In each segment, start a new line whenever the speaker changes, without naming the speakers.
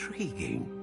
intriguing.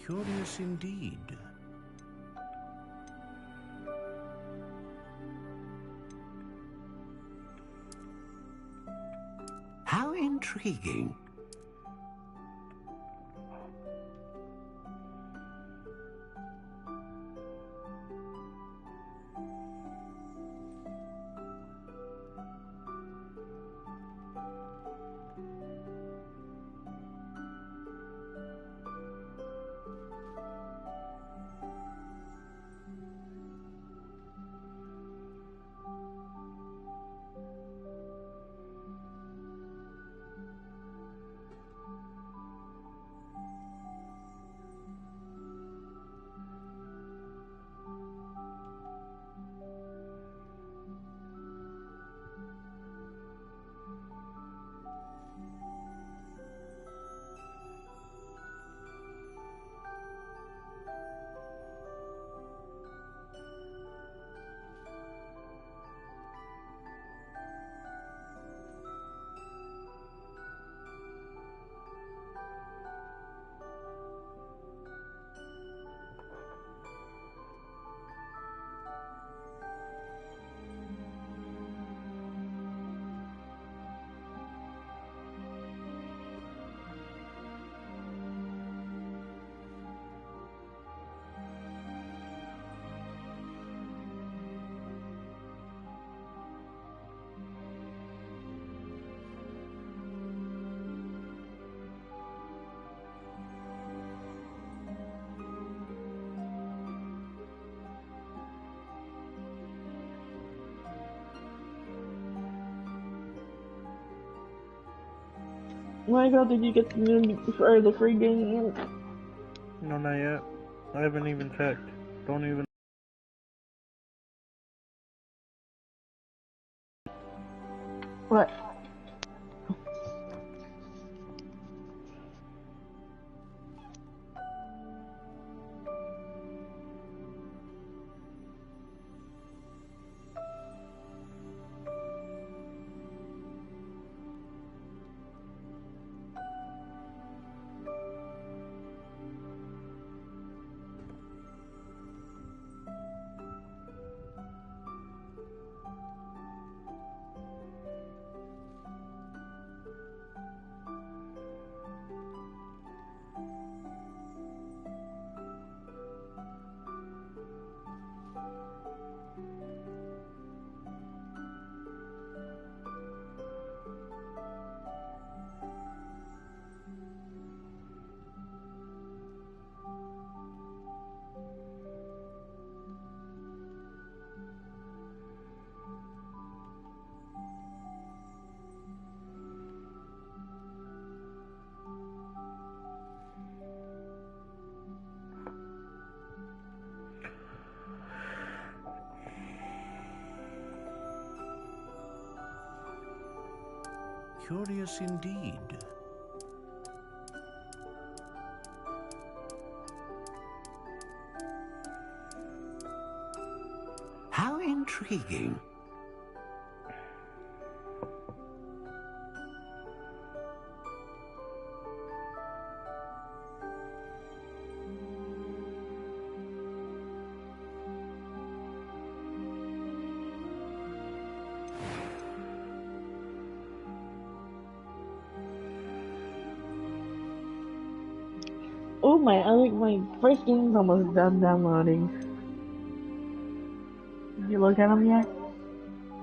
Curious indeed. How intriguing.
Michael, did you get the new or the free game?
No, not yet. I haven't even checked. Don't even.
What?
Curious indeed. How intriguing.
Oh my first game's almost done downloading. Did you look at them yet?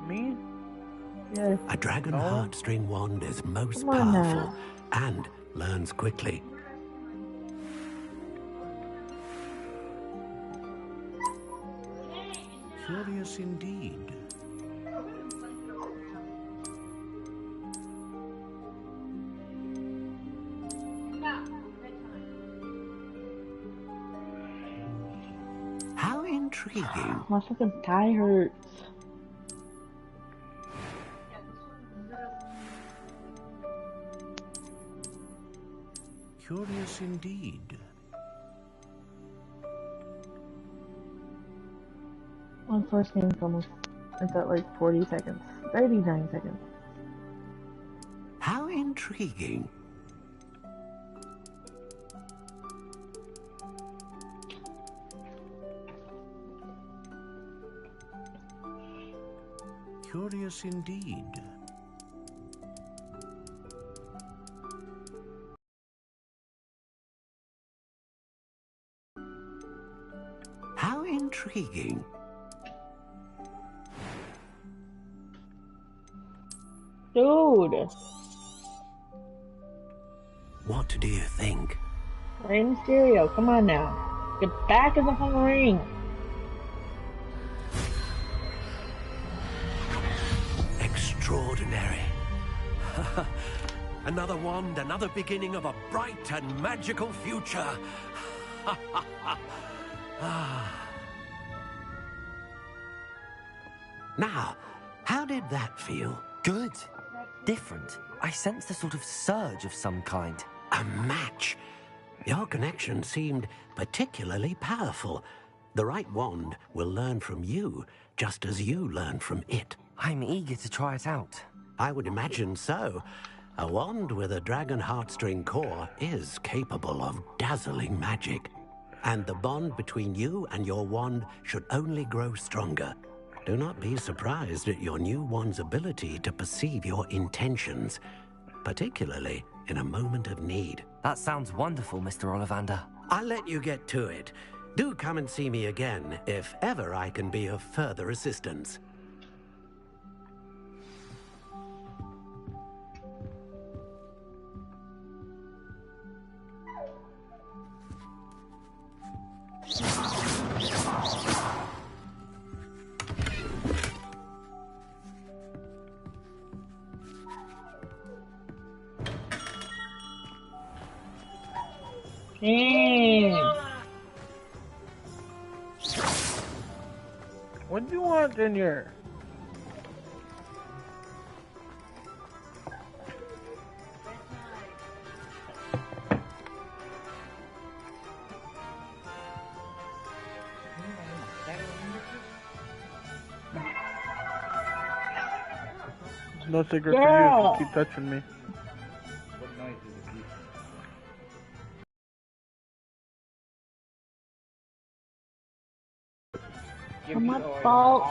Me?
Yes.
A dragon
No.
heartstring wand is most
Come on
powerful
now.
and learns quickly. Curious indeed. How intriguing.
My fucking thigh hurts.
Curious indeed.
My first game's almost, it's at like 40 seconds. 39 seconds.
How intriguing. Curious indeed. How intriguing.
Dude!
What do you think?
Rey Mysterio, come on now. Get back in the fucking ring.
Extraordinary. Another wand, another beginning of a bright and magical future. Now, how did that feel?
Good. Different. I sensed a sort of surge of some kind.
A match. Your connection seemed particularly powerful. The right wand will learn from you, just as you learn from it.
I'm eager to try it out.
I would imagine so. A wand with a dragon heartstring core is capable of dazzling magic. And the bond between you and your wand should only grow stronger. Do not be surprised at your new wand's ability to perceive your intentions, particularly in a moment of need.
That sounds wonderful, Mr. Ollivander.
I'll let you get to it. Do come and see me again if ever I can be of further assistance.
What do you want in here? It's no secret for you if you keep touching me.
It's my fault.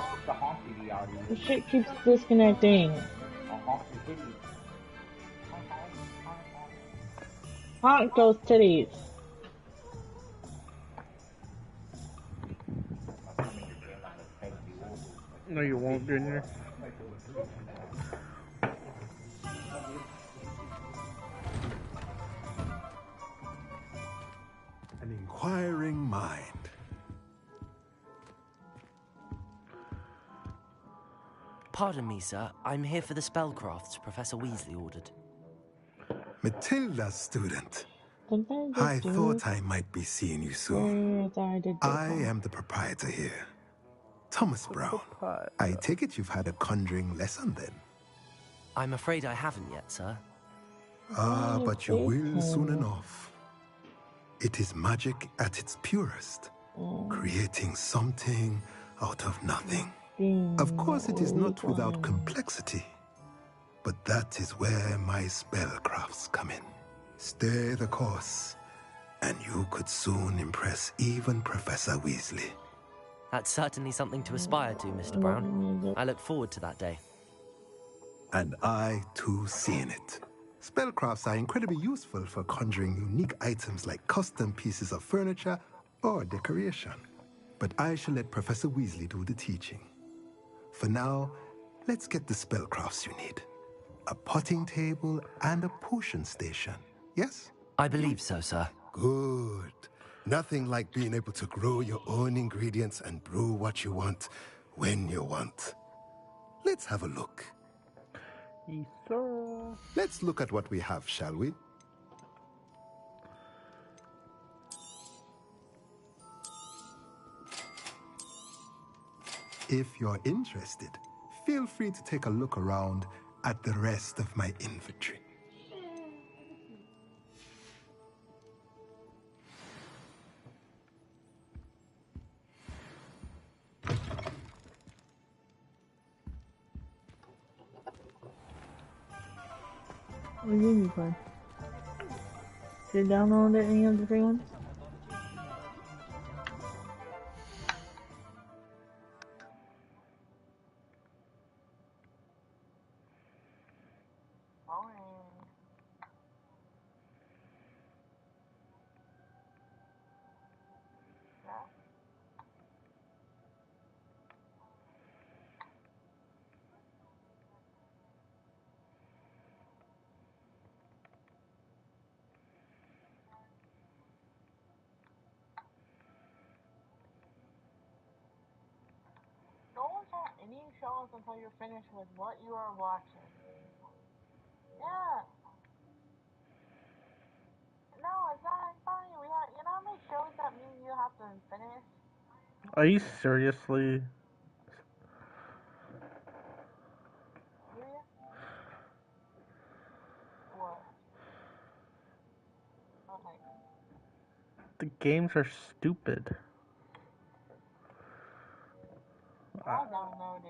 The shit keeps disconnecting. Honk those titties.
No, you won't, Junior.
An inquiring mind.
Pardon me, sir. I'm here for the spellcrafts Professor Weasley ordered.
Matilda's student.
Sometimes
I thought I might be seeing you soon. I am the proprietor here, Thomas Brown. I take it you've had a conjuring lesson then?
I'm afraid I haven't yet, sir.
Ah, but you will soon enough. It is magic at its purest, creating something out of nothing. Of course, it is not without complexity, but that is where my spellcrafts come in. Stay the course, and you could soon impress even Professor Weasley.
That's certainly something to aspire to, Mr. Brown. I look forward to that day.
And I, too, seeing it. Spellcrafts are incredibly useful for conjuring unique items like custom pieces of furniture or decoration. But I shall let Professor Weasley do the teaching. For now, let's get the spellcrafts you need. A potting table and a potion station, yes?
I believe so, sir.
Good. Nothing like being able to grow your own ingredients and brew what you want when you want. Let's have a look.
Yes, sir.
Let's look at what we have, shall we? If you're interested, feel free to take a look around at the rest of my inventory.
What game you play? Did you download any of the free ones?
Any shows until you're finished with what you are watching. Yeah. No, it's not funny. You know how many shows that mean you have to finish?
Are you seriously?
Serious? What? Okay.
The games are stupid.
I downloaded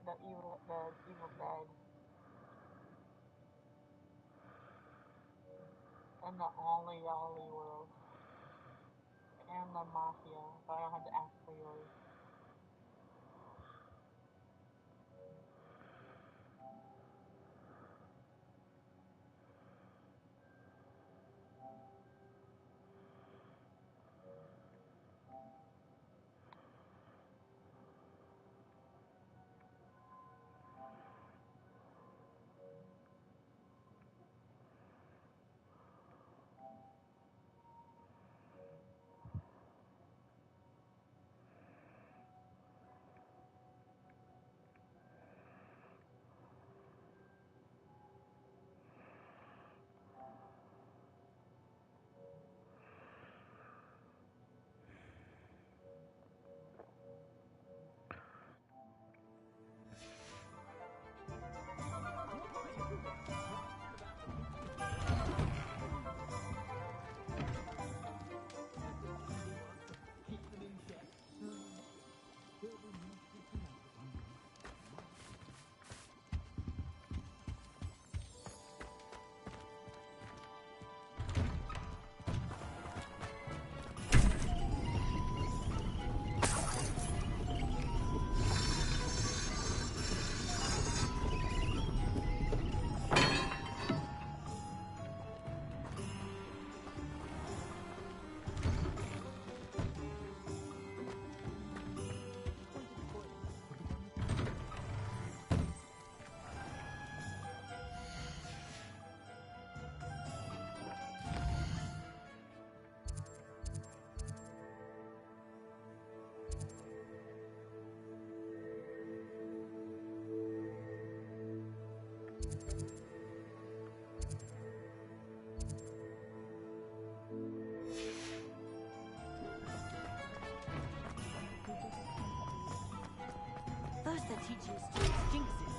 the Evil Dead and the Ollie Ollie World and the Mafia, but I don't have to ask for yours.
First they're teaching us to use jinxes.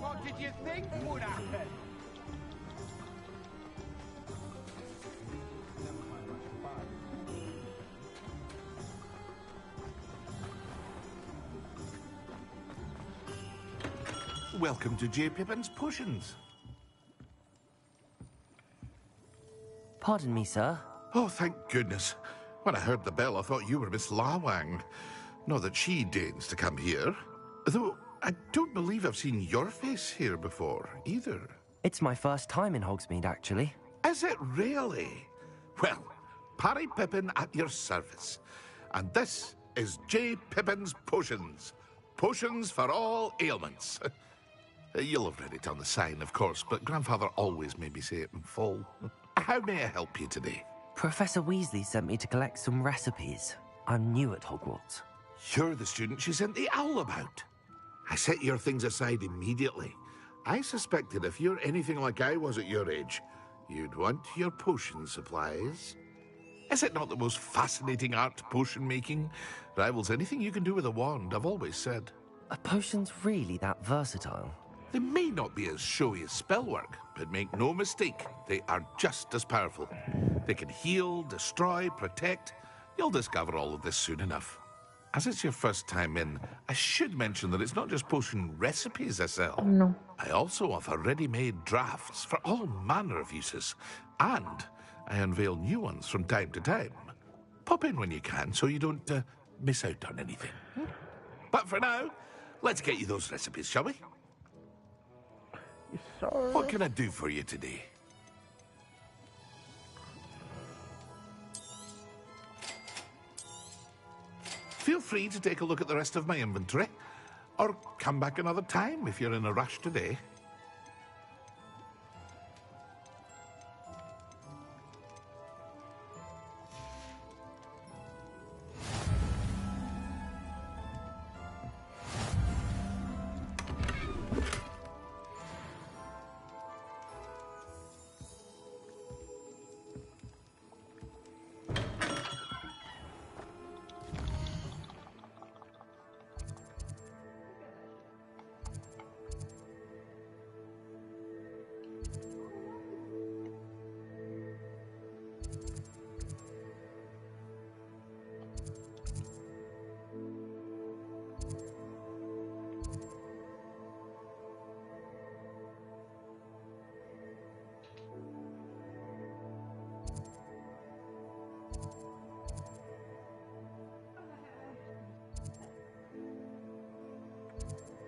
What did you think would happen? Welcome to J. Pippin's Potions.
Pardon me, sir.
Oh, thank goodness. When I heard the bell, I thought you were Miss Lawang. Not that she deigns to come here. Though I don't believe I've seen your face here before, either.
It's my first time in Hogsmeade, actually.
Is it really? Well, Parry Pippin at your service. And this is J. Pippin's Potions. Potions for all ailments. You'll have read it on the sign, of course, but Grandfather always made me say it in full. How may I help you today?
Professor Weasley sent me to collect some recipes. I'm new at Hogwarts.
You're the student she sent the owl about. I set your things aside immediately. I suspected if you're anything like I was at your age, you'd want your potion supplies. Is it not the most fascinating art, potion making? Rivals anything you can do with a wand, I've always said.
Are potions really that versatile?
They may not be as showy as spellwork, but make no mistake, they are just as powerful. They can heal, destroy, protect. You'll discover all of this soon enough. As it's your first time in, I should mention that it's not just potion recipes I sell.
No.
I also offer ready-made drafts for all manner of uses. And I unveil new ones from time to time. Pop in when you can so you don't miss out on anything. But for now, let's get you those recipes, shall we?
Yes, sir.
What can I do for you today? Feel free to take a look at the rest of my inventory, or come back another time if you're in a rush today.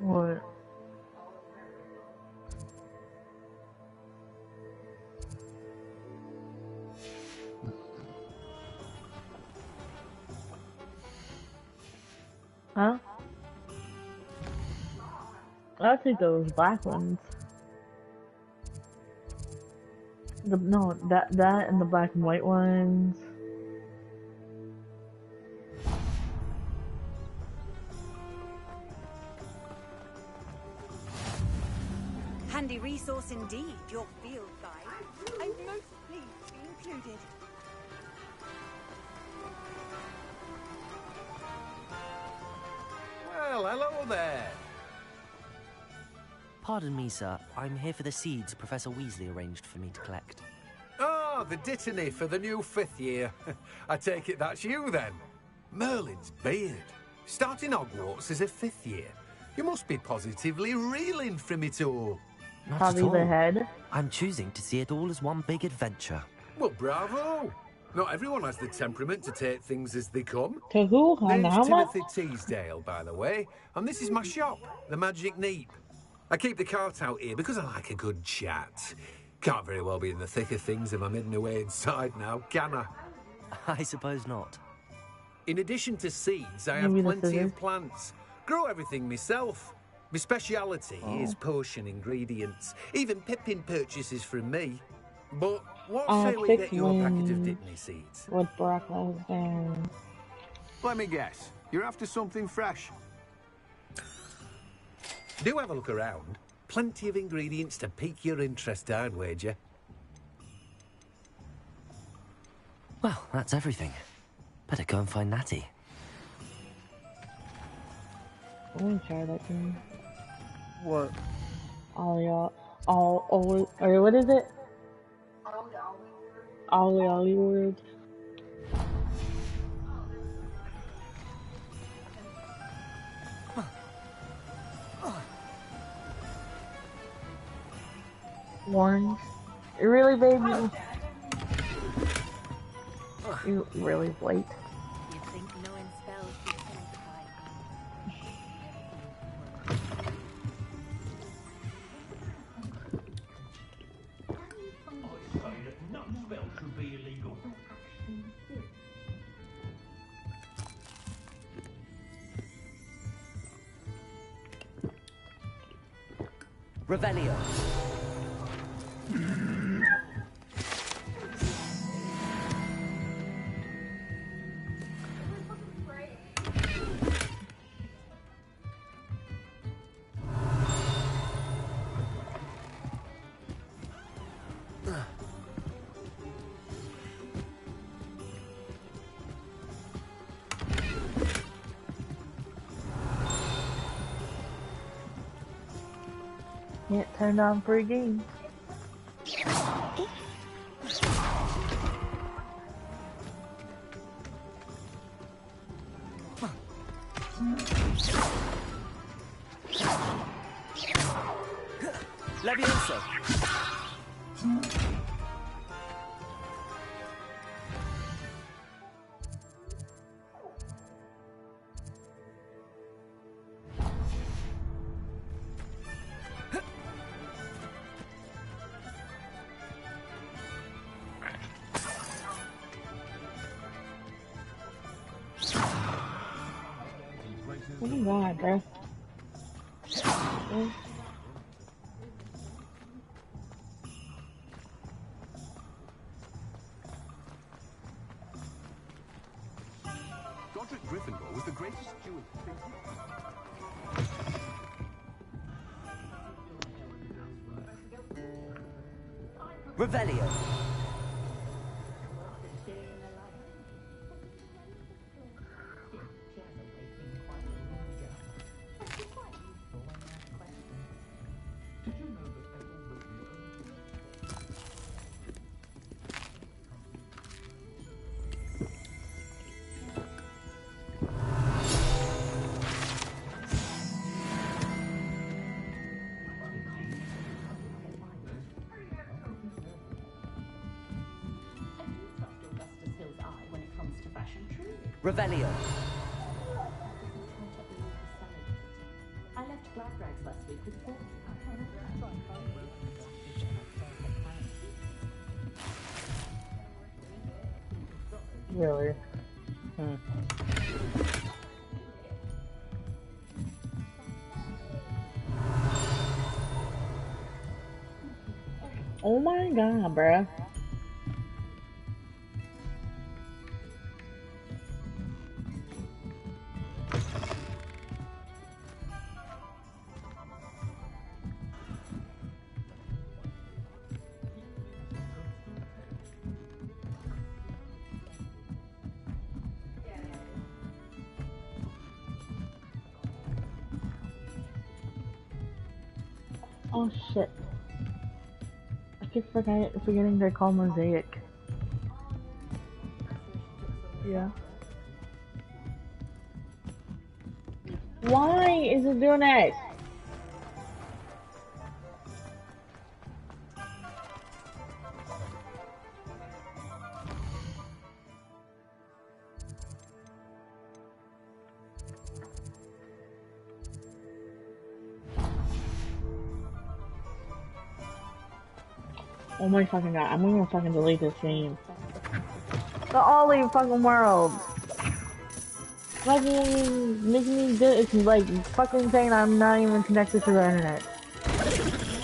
What? Huh? I think those black ones. No, that and the black and white ones.
Handy resource indeed, your field guide. I'm most pleased to be included.
Well, hello there.
Pardon me, sir. I'm here for the seeds Professor Weasley arranged for me to collect.
Oh, the dittany for the new 5th year. I take it that's you, then. Merlin's beard. Starting Hogwarts as a 5th year. You must be positively reeling from it all.
Not
Probably
at all.
the head.
I'm choosing to see it all as one big adventure.
Well, bravo. Not everyone has the temperament to take things as they come.
To who?
Name's
Hannah?
Timothy Teasdale, by the way, and this is my shop, the Magic Neep. I keep the cart out here because I like a good chat. Can't very well be in the thick of things if I'm hidden away inside now, can I?
I suppose not.
In addition to seeds, I have
Maybe the
plenty
scissors.
of plants. Grow everything myself. My speciality is potion ingredients. Even Pippin purchases from me. But what say we get you a packet of Dittany seeds?
With black legs and...
Let me guess. You're after something fresh.
Do have a look around. Plenty of ingredients to pique your interest, I'd wager.
Well, that's everything. Better go and find Natty.
I'm gonna try that thing.
What?
Or what is it? Ollie word. Orange. Really, baby? You really late.
You think knowing spells be sanctified
Revelio.
Can't turn on free games.
Levioso.
Oh my god, bro.
Godric Gryffindor was the greatest steward.
Revelio. Revelio.
I left Glad Rags last week with 4.
Really? Oh my god, bruh. Oh shit. I keep forgetting they're called Mosaic. Yeah. Why is it doing that? Oh my fucking god, I'm gonna fucking delete this game. The only fucking world. Making me do it's like fucking saying I'm not even connected to the internet.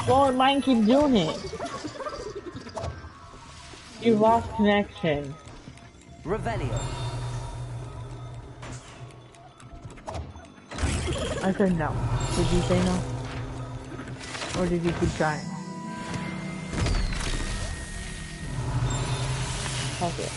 Well, mine keeps doing it. You lost connection.
Revelio.
I said no. Did you say no? Or did you keep trying? Fuck it.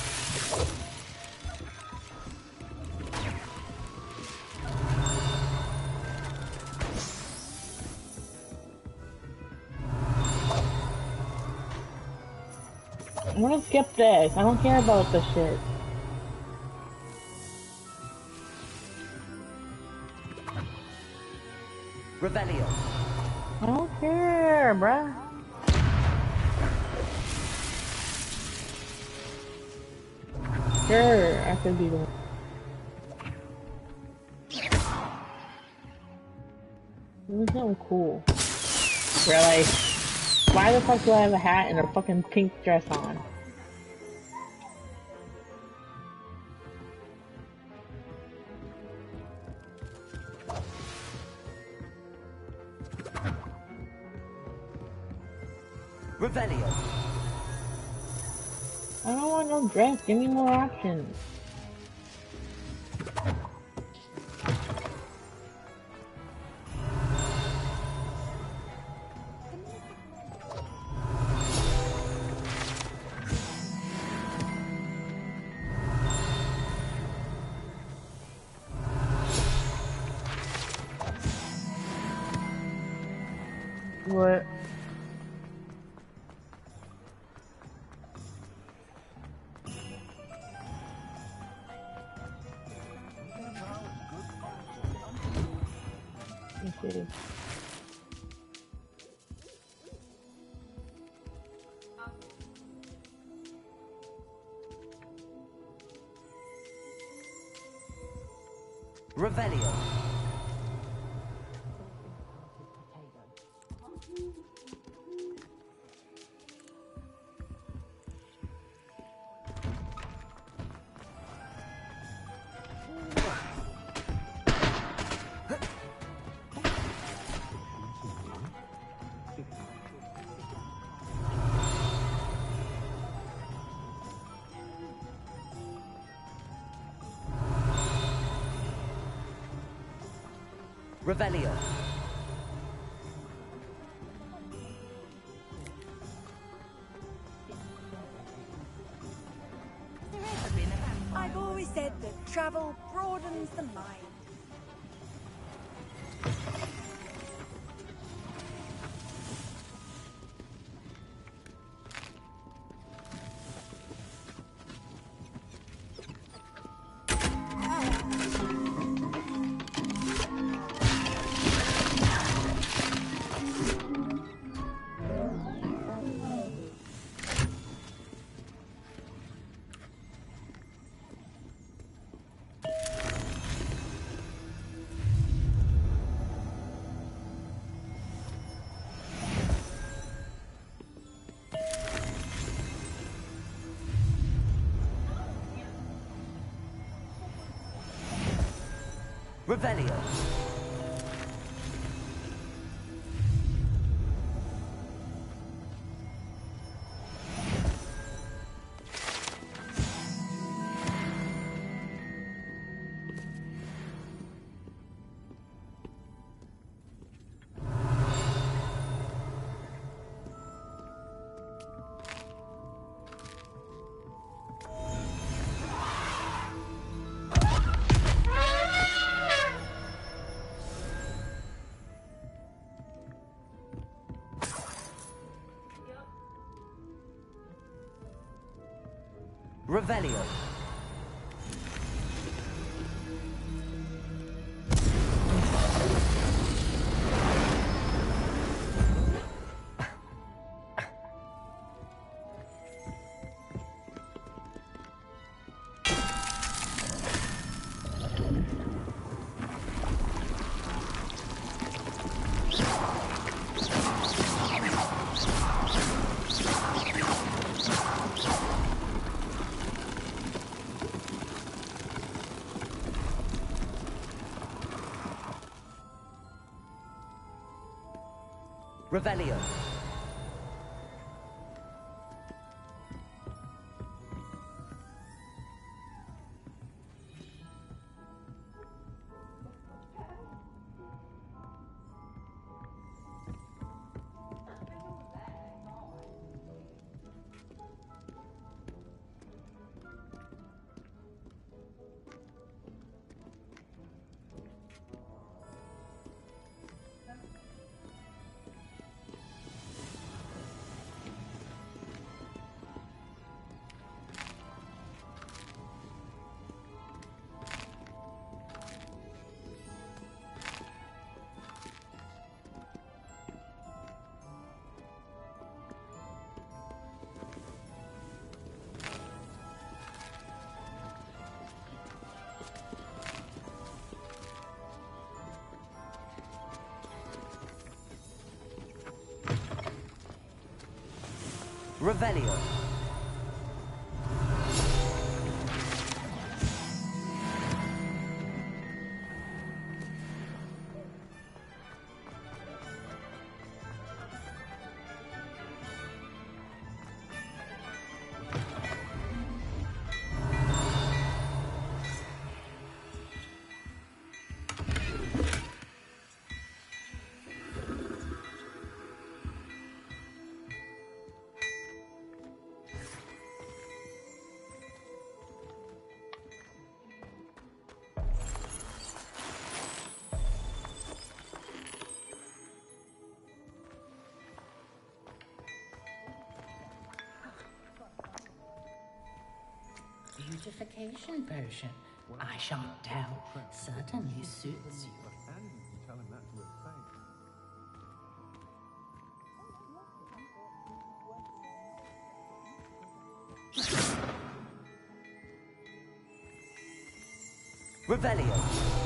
I'm gonna skip this. I don't care about this shit.
Revelio.
I don't care, bruh. Sure, I could be the one. It was so cool. Really? Why the fuck do I have a hat and a fucking pink dress on?
Revelio.
I don't want no dress. Give me more options. What? Okay.
Revelio. Revelio.
I've always said that travel broadens the mind.
Revelio. Revelio. Revelio. Revelio.
beautification potion. I shan't tell. Certainly suits you.
Revelio.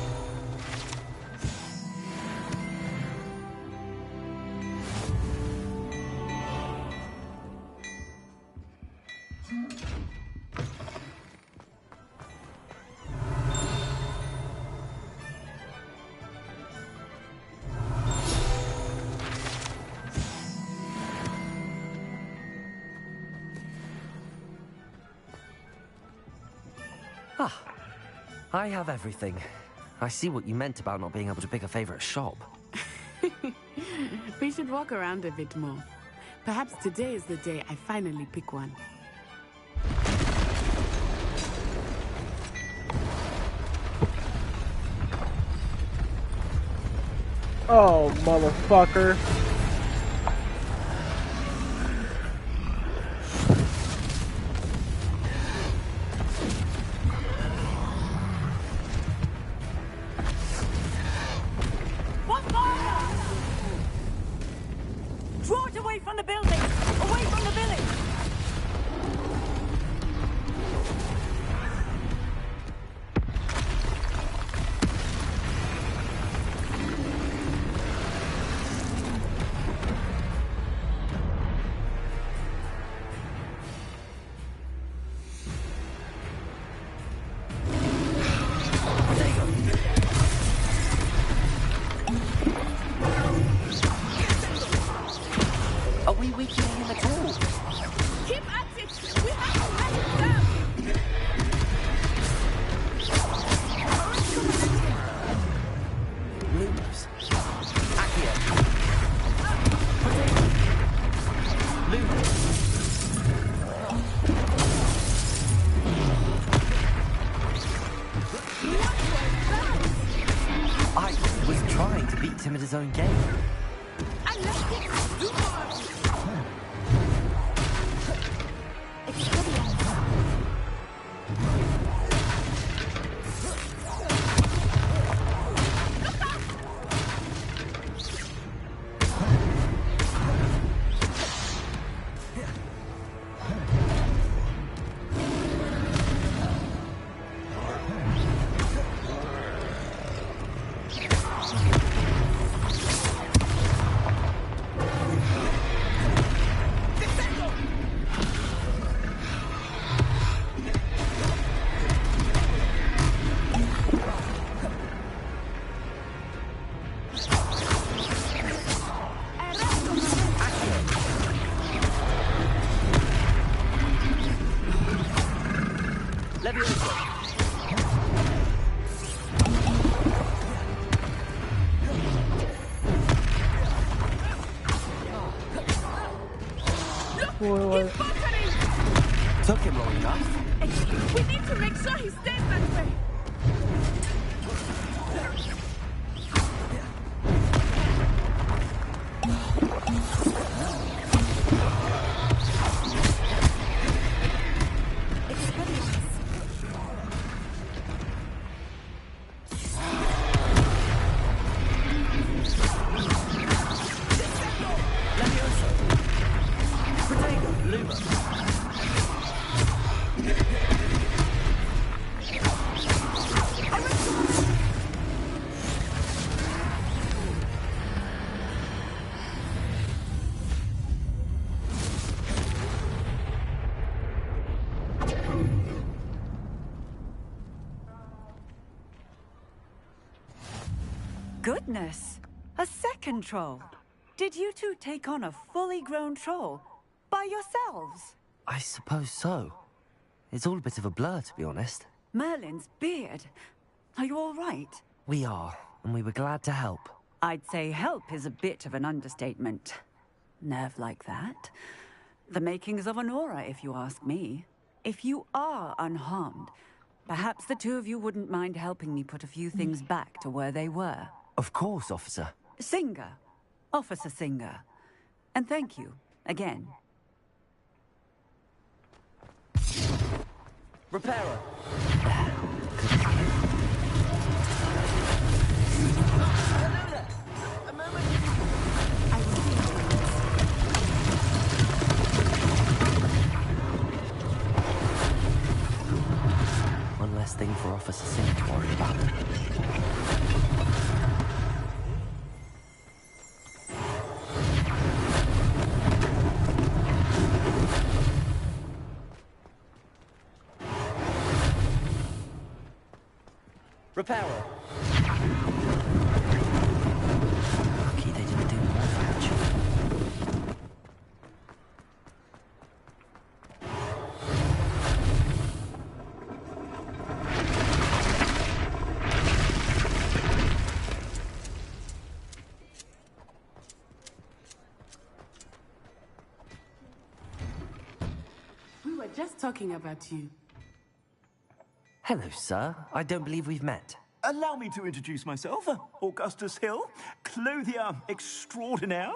Ah, I have everything. I see what you meant about not being able to pick a favorite shop.
We should walk around a bit more. Perhaps today is the day I finally pick one.
Oh, motherfucker.
Draw it away from the building! Away from the village!
Are we weakening him at all?
Keep at it! We have to let him down!
Lumos. Accio. Lumos. I was trying to beat him at his own game.
I left him do more!
Took him long enough.
We need to make sure he stays that way.
Goodness! A second troll! Did you two take on a fully grown troll? By yourselves?
I suppose so. It's all a bit of a blur, to be honest.
Merlin's beard. Are you all right?
We are, and we were glad to help.
I'd say help is a bit of an understatement. Nerve like that. The makings of an aura, if you ask me. If you are unharmed, perhaps the two of you wouldn't mind helping me put a few things back to where they were.
Of course, officer.
Singer. Officer Singer. And thank you, again.
Repairer! One less thing for Officer Singh to worry about. Repairer! Lucky they didn't do more damage.
We were just talking about you.
Hello, sir. I don't believe we've met.
Allow me to introduce myself, Augustus Hill, clothier extraordinaire.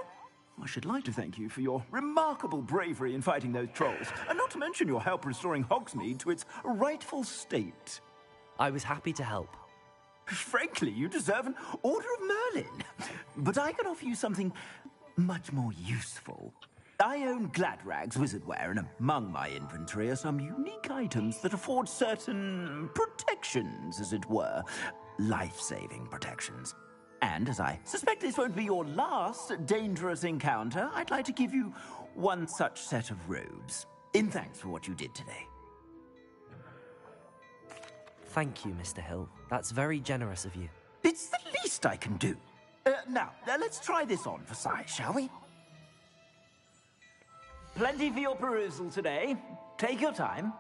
I should like to thank you for your remarkable bravery in fighting those trolls, and not to mention your help restoring Hogsmeade to its rightful state.
I was happy to help.
Frankly, you deserve an Order of Merlin. But I can offer you something much more useful. I own Gladrag's wizardware, and among my inventory are some unique items that afford certain protections, as it were. Life-saving protections. And as I suspect this won't be your last dangerous encounter, I'd like to give you one such set of robes, in thanks for what you did today.
Thank you, Mr. Hill. That's very generous of you.
It's the least I can do. Now, let's try this on for size, shall we? Plenty for your perusal today. Take your time.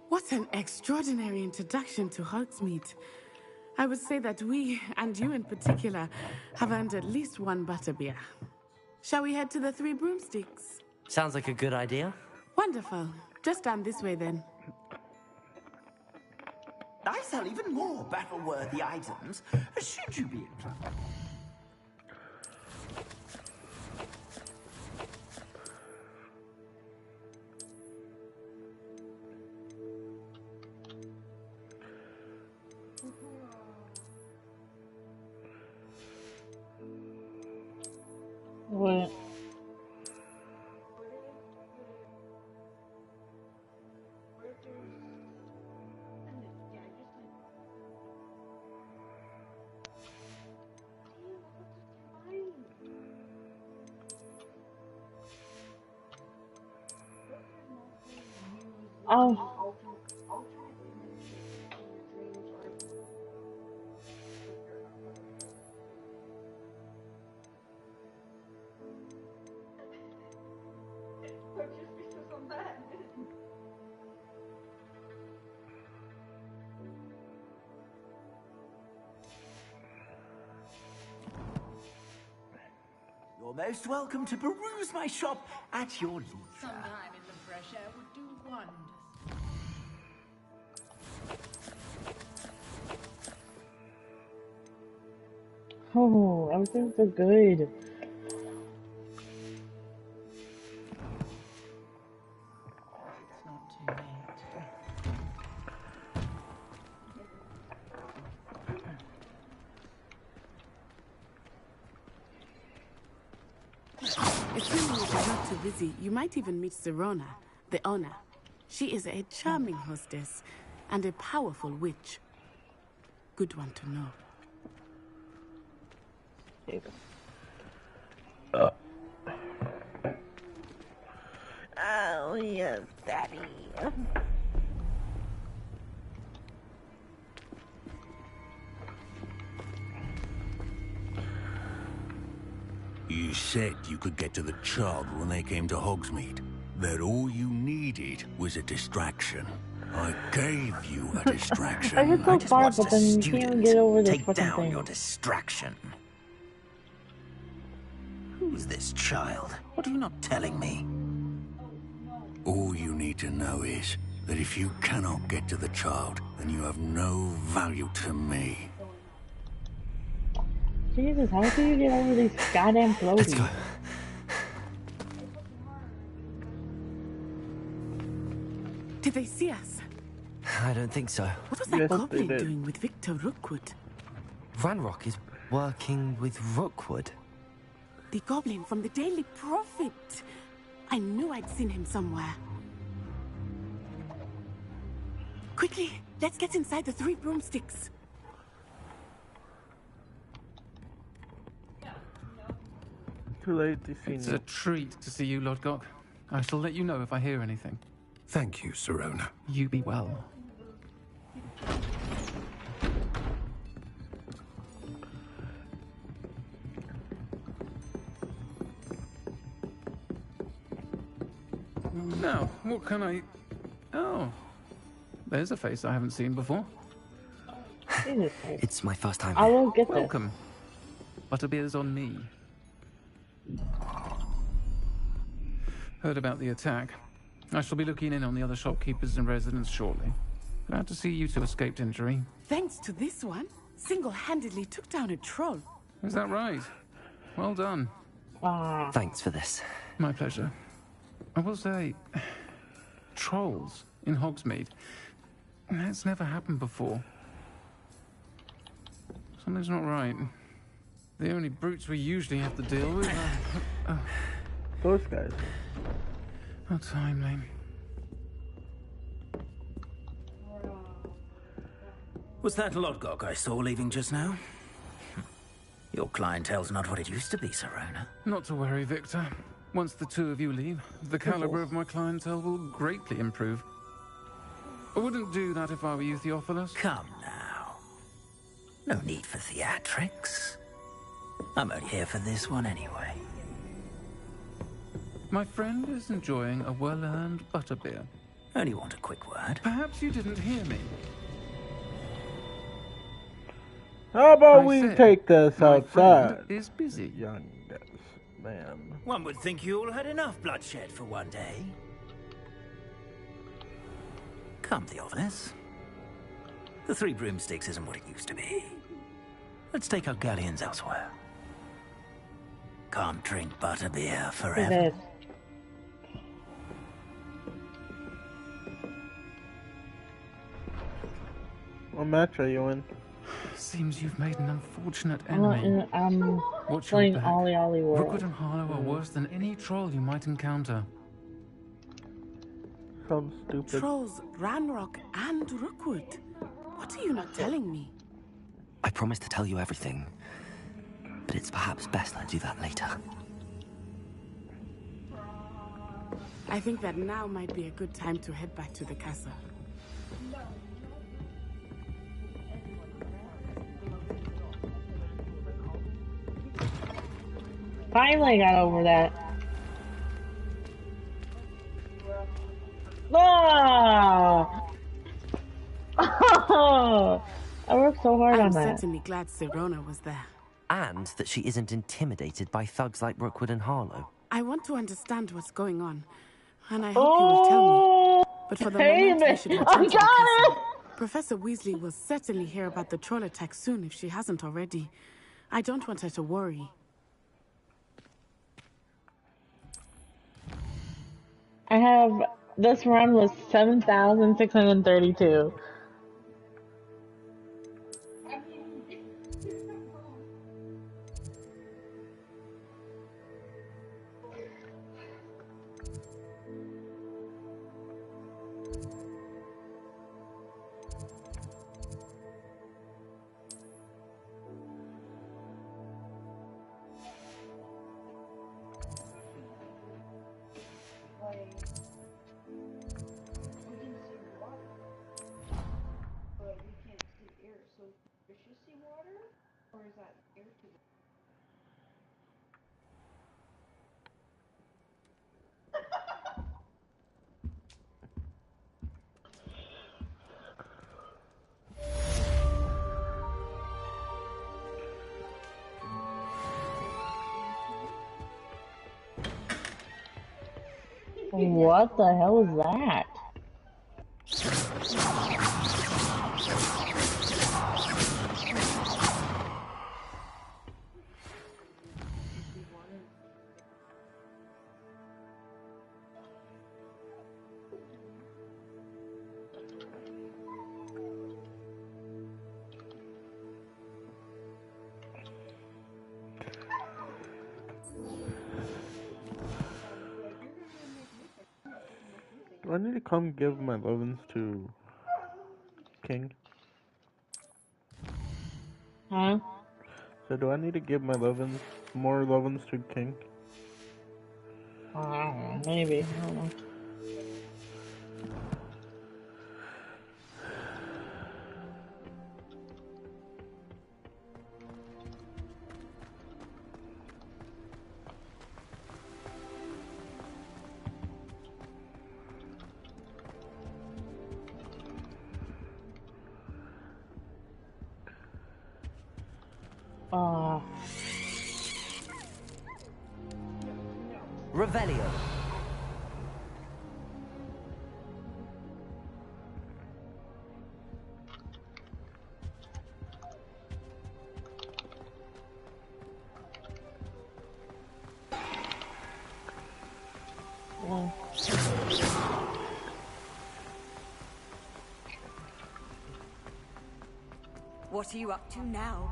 What an extraordinary introduction to Hogsmeade. I would say that we, and you in particular, have earned at least one butterbeer. Shall we head to the Three Broomsticks?
Sounds like a good idea.
Wonderful. Just down this way then.
I sell even more battle-worthy items, should you be inclined.
What? Oh.
You're most welcome to peruse my shop at your leisure.
Some time in the fresh air would do wonders.
Oh, everything's so good.
It's not too late.
Assuming if you're not too busy, you might even meet Serona, the owner. She is a charming hostess and a powerful witch. Good one to know.
Oh, yes, Daddy.
You said you could get to the child when they came to Hogsmeade. That all you needed was a distraction. I gave you a distraction.
I get so far, but then you can't even get over this
Take
fucking
down
thing.
your distraction. Who's this child? What are you not telling me?
All you need to know is that if you cannot get to the child, then you have no value to me.
Jesus, how can you get over these goddamn floaties?
Let's go.
Did they see us?
I don't think so.
What was that goblin doing with Victor Rookwood?
Ranrock is working with Rookwood.
The goblin from the Daily Prophet. I knew I'd seen him somewhere. Quickly, let's get inside the 3 broomsticks.
Too late to see
It's
me.
a treat to see you, Lodgok. I shall let you know if I hear anything.
Thank you, Serona.
You be well. Now, what can I... Oh, there's a face I haven't seen before.
It's my first time.
I won't get this.
Welcome. Butterbeer's on me. Heard about the attack. I shall be looking in on the other shopkeepers and residents shortly. Glad to see you two escaped injury.
Thanks to this one, single-handedly took down a troll.
Is that right? Well done.
Thanks for this.
My pleasure. I will say, trolls in Hogsmeade. That's never happened before. Something's not right. The only brutes we usually have to deal with are...
Those guys.
How timely.
Was that Lodgok I saw leaving just now? Your clientele's not what it used to be, Serona.
Not to worry, Victor. Once the two of you leave, the caliber of my clientele will greatly improve. I wouldn't do that if I were you, Theophilus.
Come now. No need for theatrics. I'm only here for this one anyway.
My friend is enjoying a well-earned butterbeer.
Only want a quick word.
Perhaps you didn't hear me.
How about
I
we
said,
take this
my
outside?
friend is busy.
Young man.
One would think you all had enough bloodshed for one day. Come, Theophilus. The 3 broomsticks isn't what it used to be. Let's take our galleons elsewhere. Can't drink butterbeer forever.
What match are you in?
Seems you've made an unfortunate
I'm
enemy. Watch your
playing
back.
Ollie Ollie World.
Rookwood and Harlow are worse than any troll you might encounter.
Sounds stupid.
Trolls, Ranrock, and Rookwood. What are you not telling me?
I promised to tell you everything, but it's perhaps best I do that later.
I think that now might be a good time to head back to the castle.
Finally got over that. Ah! I worked so hard on
I'm
that.
certainly glad Sirona was there.
And that she isn't intimidated by thugs like Rookwood and Harlow.
I want to understand what's going on, and I hope you will tell me. But for the moment, we should return to the castle. Professor Weasley will certainly hear about the troll attack soon if she hasn't already. I don't want her to worry.
I have, this run was 7,632. What the hell is that?
Do I need to come give my lovin's to King?
Huh?
So do I need to give my lovin's, more lovin's to King?
I don't know, maybe. I don't know.
Revelio.
What are you up to now?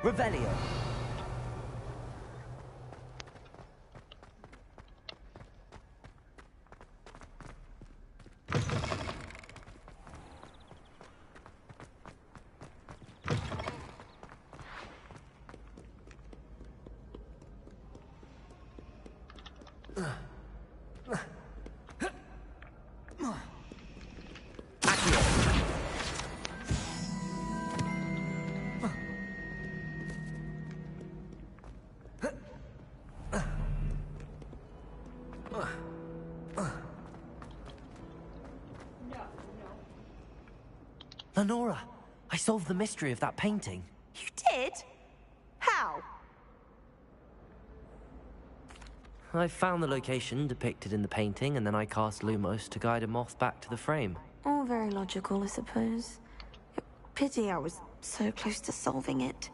Revelio. Lenora, I solved the mystery of that painting.
You did? How?
I found the location depicted in the painting, and then I cast Lumos to guide a moth back to the frame.
All very logical, I suppose. Pity I was so close to solving it.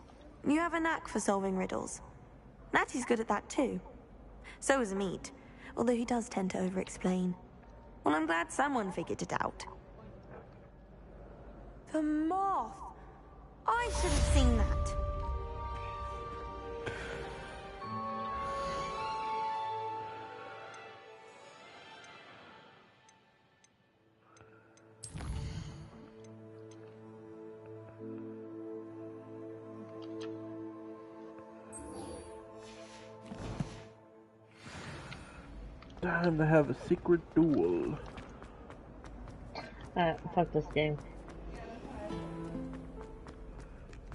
You have a knack for solving riddles. Natty's good at that too. So is Meat, although he does tend to over-explain. Well, I'm glad someone figured it out. The moth! I should have seen that.
Time to have a secret duel.
Fuck this game.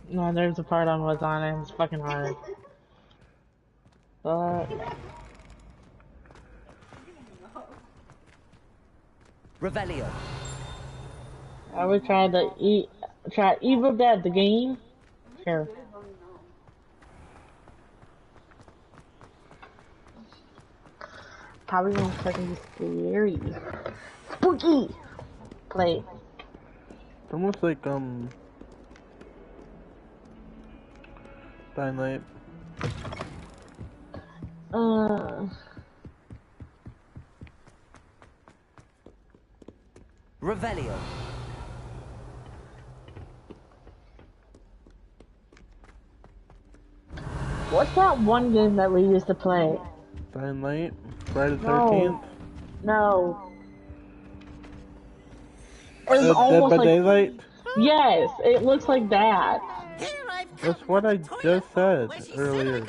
No, there's a part on what's on it. It's fucking hard. But
Revelio.
I would try Evil Dead the game. Sure. Probably gonna fucking scary. Spooky! Play.
It's almost like, Dynamite.
Revelio.
What's that one game that we used to play?
Dynamite? Friday the 13th?
No. It's almost
Dead by
like
Daylight?
Yes, it looks like that.
That's what I just said earlier.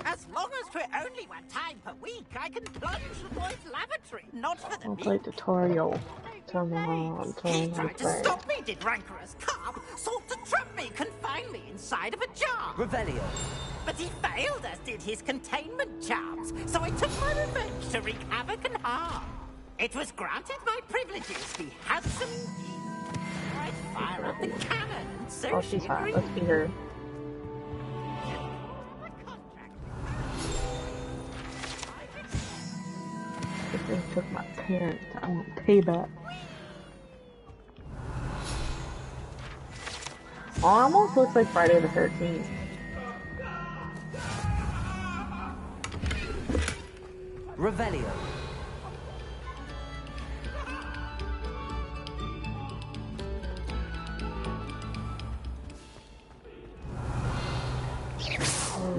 As long as 'twere only one time per week, I can plunge the boy's lavatory. Not for the
I'll play tutorial. Turn on.
He tried to stop me, did rancorous carp. Sought to trap me, confine me inside of a jar.
Revelio.
But he failed, as did his containment charms. So I took my revenge to wreak havoc and harm. It was granted my privileges, the handsome I'd fire up the cannon, so
Oh,
she
she's hot.
agreed.
Let's beat her. This thing took my parents. I want payback. Almost looks like Friday the 13th.
Revelio.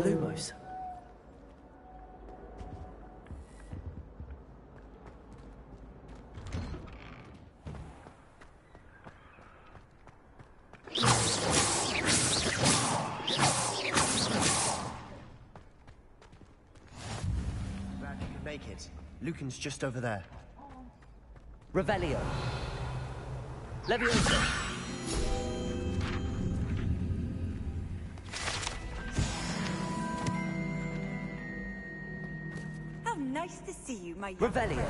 Lumos.
Glad you could make it. Lucan's just over there.
Revelio. Leviosa.
How nice to see you, my young
Revelio.
friend.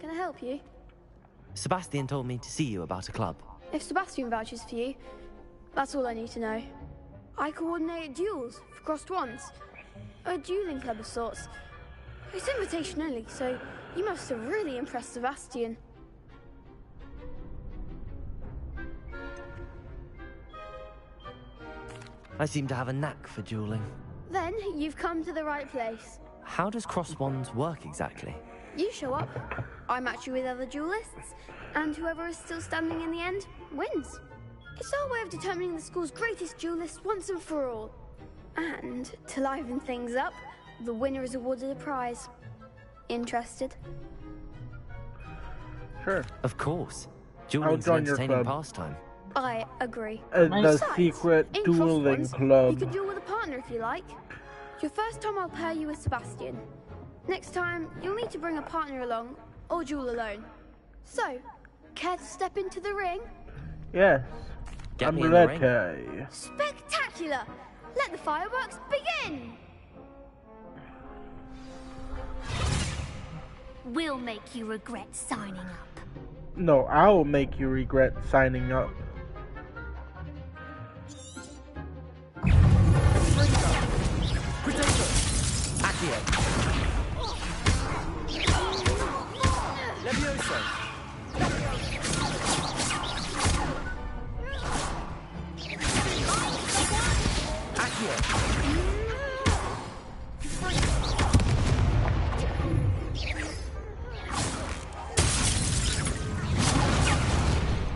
Can I help you?
Sebastian told me to see you about a club.
If Sebastian vouches for you, that's all I need to know. I coordinate duels for crossed ones. A dueling club of sorts. It's invitation only, so you must have really impressed Sebastian.
I seem to have a knack for dueling.
Then you've come to the right place.
How does cross wands work exactly?
You show up, I match you with other duelists, and whoever is still standing in the end wins. It's our way of determining the school's greatest duelist once and for all. And to liven things up, the winner is awarded a prize. Interested?
Sure.
Of course.
I'll
Dueling's an
join your
entertaining
club.
pastime.
I agree.
The
Besides,
secret
in
dueling
Cross Ones,
club.
You can duel with a partner if you like. Your first time I'll pair you with Sebastian. Next time, you'll need to bring a partner along, or duel alone. So, care to step into the ring?
Yes.
Get me in the ring.
ready.
Spectacular! Let the fireworks begin!
We'll make you regret signing up.
No, I'll make you regret signing up.
Accio. Levioso.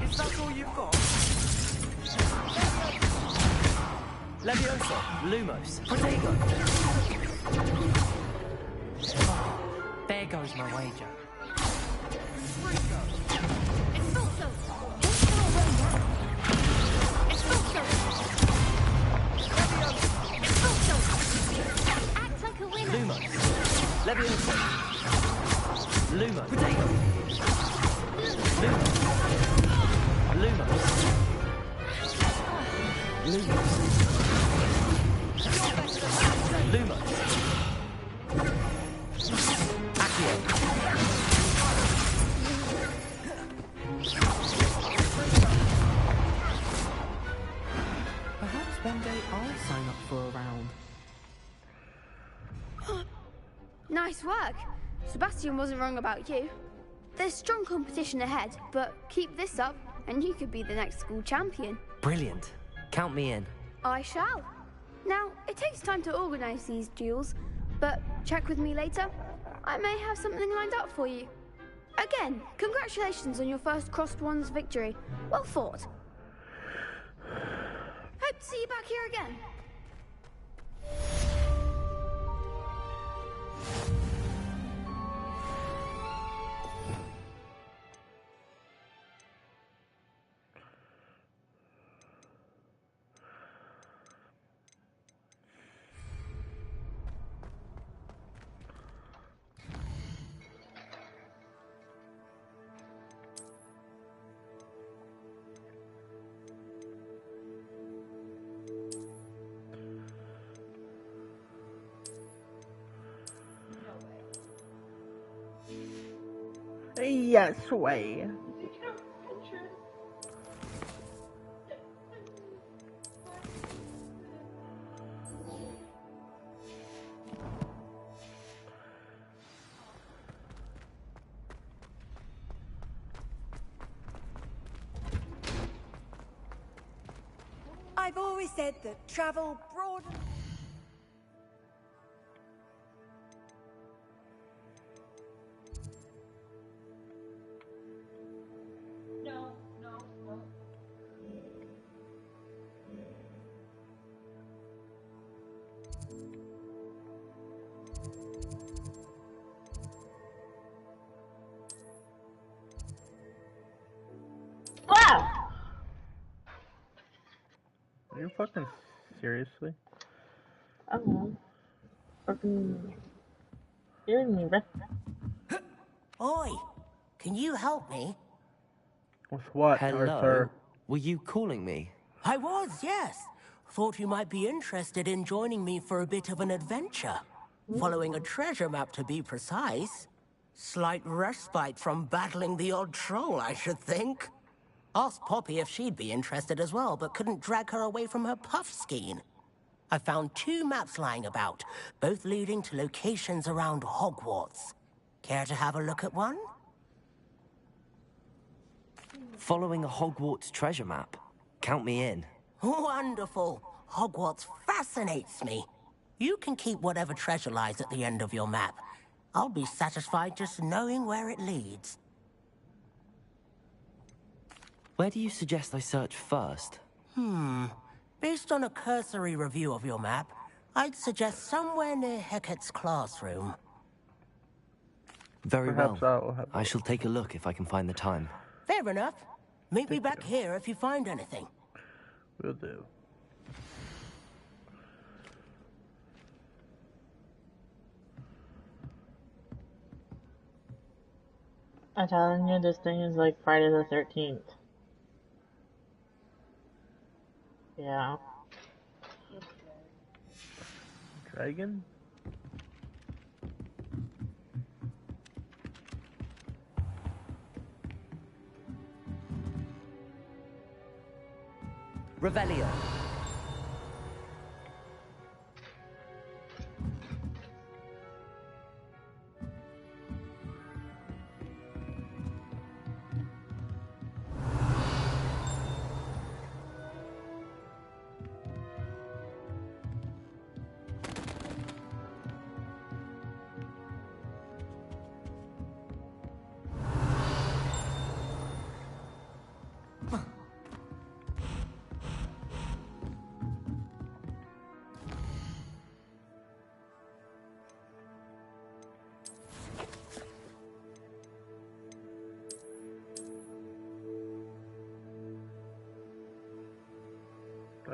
Is that all you've got?
Leviosa, Lumos, Protego. There goes my wager.
Expulso! Expulso! Expulso! Act like a winner!
Lumos, Leviosa, Lumos, Protego. Lumos, Lumos, Lumos, Lumos, Accio.
Perhaps one day I'll sign up for a round.
Nice work. Sebastian wasn't wrong about you. There's strong competition ahead, but keep this up and you could be the next school champion.
Brilliant. Count me in.
I shall. Now, it takes time to organize these duels, but check with me later. I may have something lined up for you. Again, congratulations on your first Crossed Wands victory. Well fought. Hope to see you back here again.
Yes, way.
I've always said that travel broadens.
Are you fucking seriously?
Fucking scaring me, bro.
Oi, can you help me?
With what,
Hello?
Arthur?
Were you calling me?
I was, yes. Thought you might be interested in joining me for a bit of an adventure. Following a treasure map, to be precise. Slight respite from battling the odd troll, I should think. Asked Poppy if she'd be interested as well, but couldn't drag her away from her puff skein. I found 2 maps lying about, both leading to locations around Hogwarts. Care to have a look at one?
Following a Hogwarts treasure map. Count me in.
Wonderful. Hogwarts fascinates me. You can keep whatever treasure lies at the end of your map. I'll be satisfied just knowing where it leads.
Where do you suggest I search first?
Based on a cursory review of your map, I'd suggest somewhere near Hecat's classroom.
Very
Perhaps
well. I shall take a look if I can find the time.
Fair enough. Meet me back here if you find anything.
Will do.
I'm telling you, this thing is like Friday the 13th. Yeah.
Dragon?
Revelio.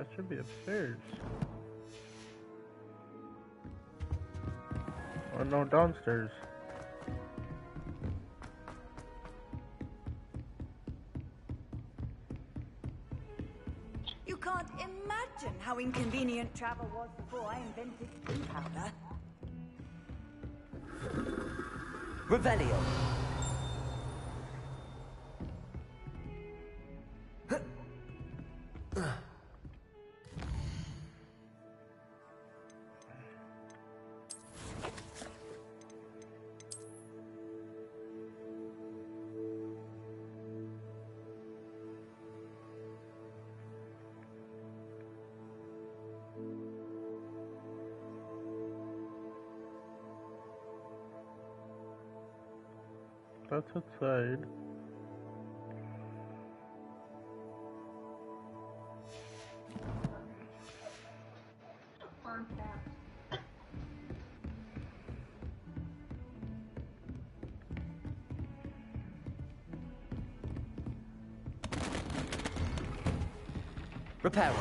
That should be upstairs. Or no, downstairs.
You can't imagine how inconvenient travel was before I invented gunpowder. Revelio.
That's outside.
Repair.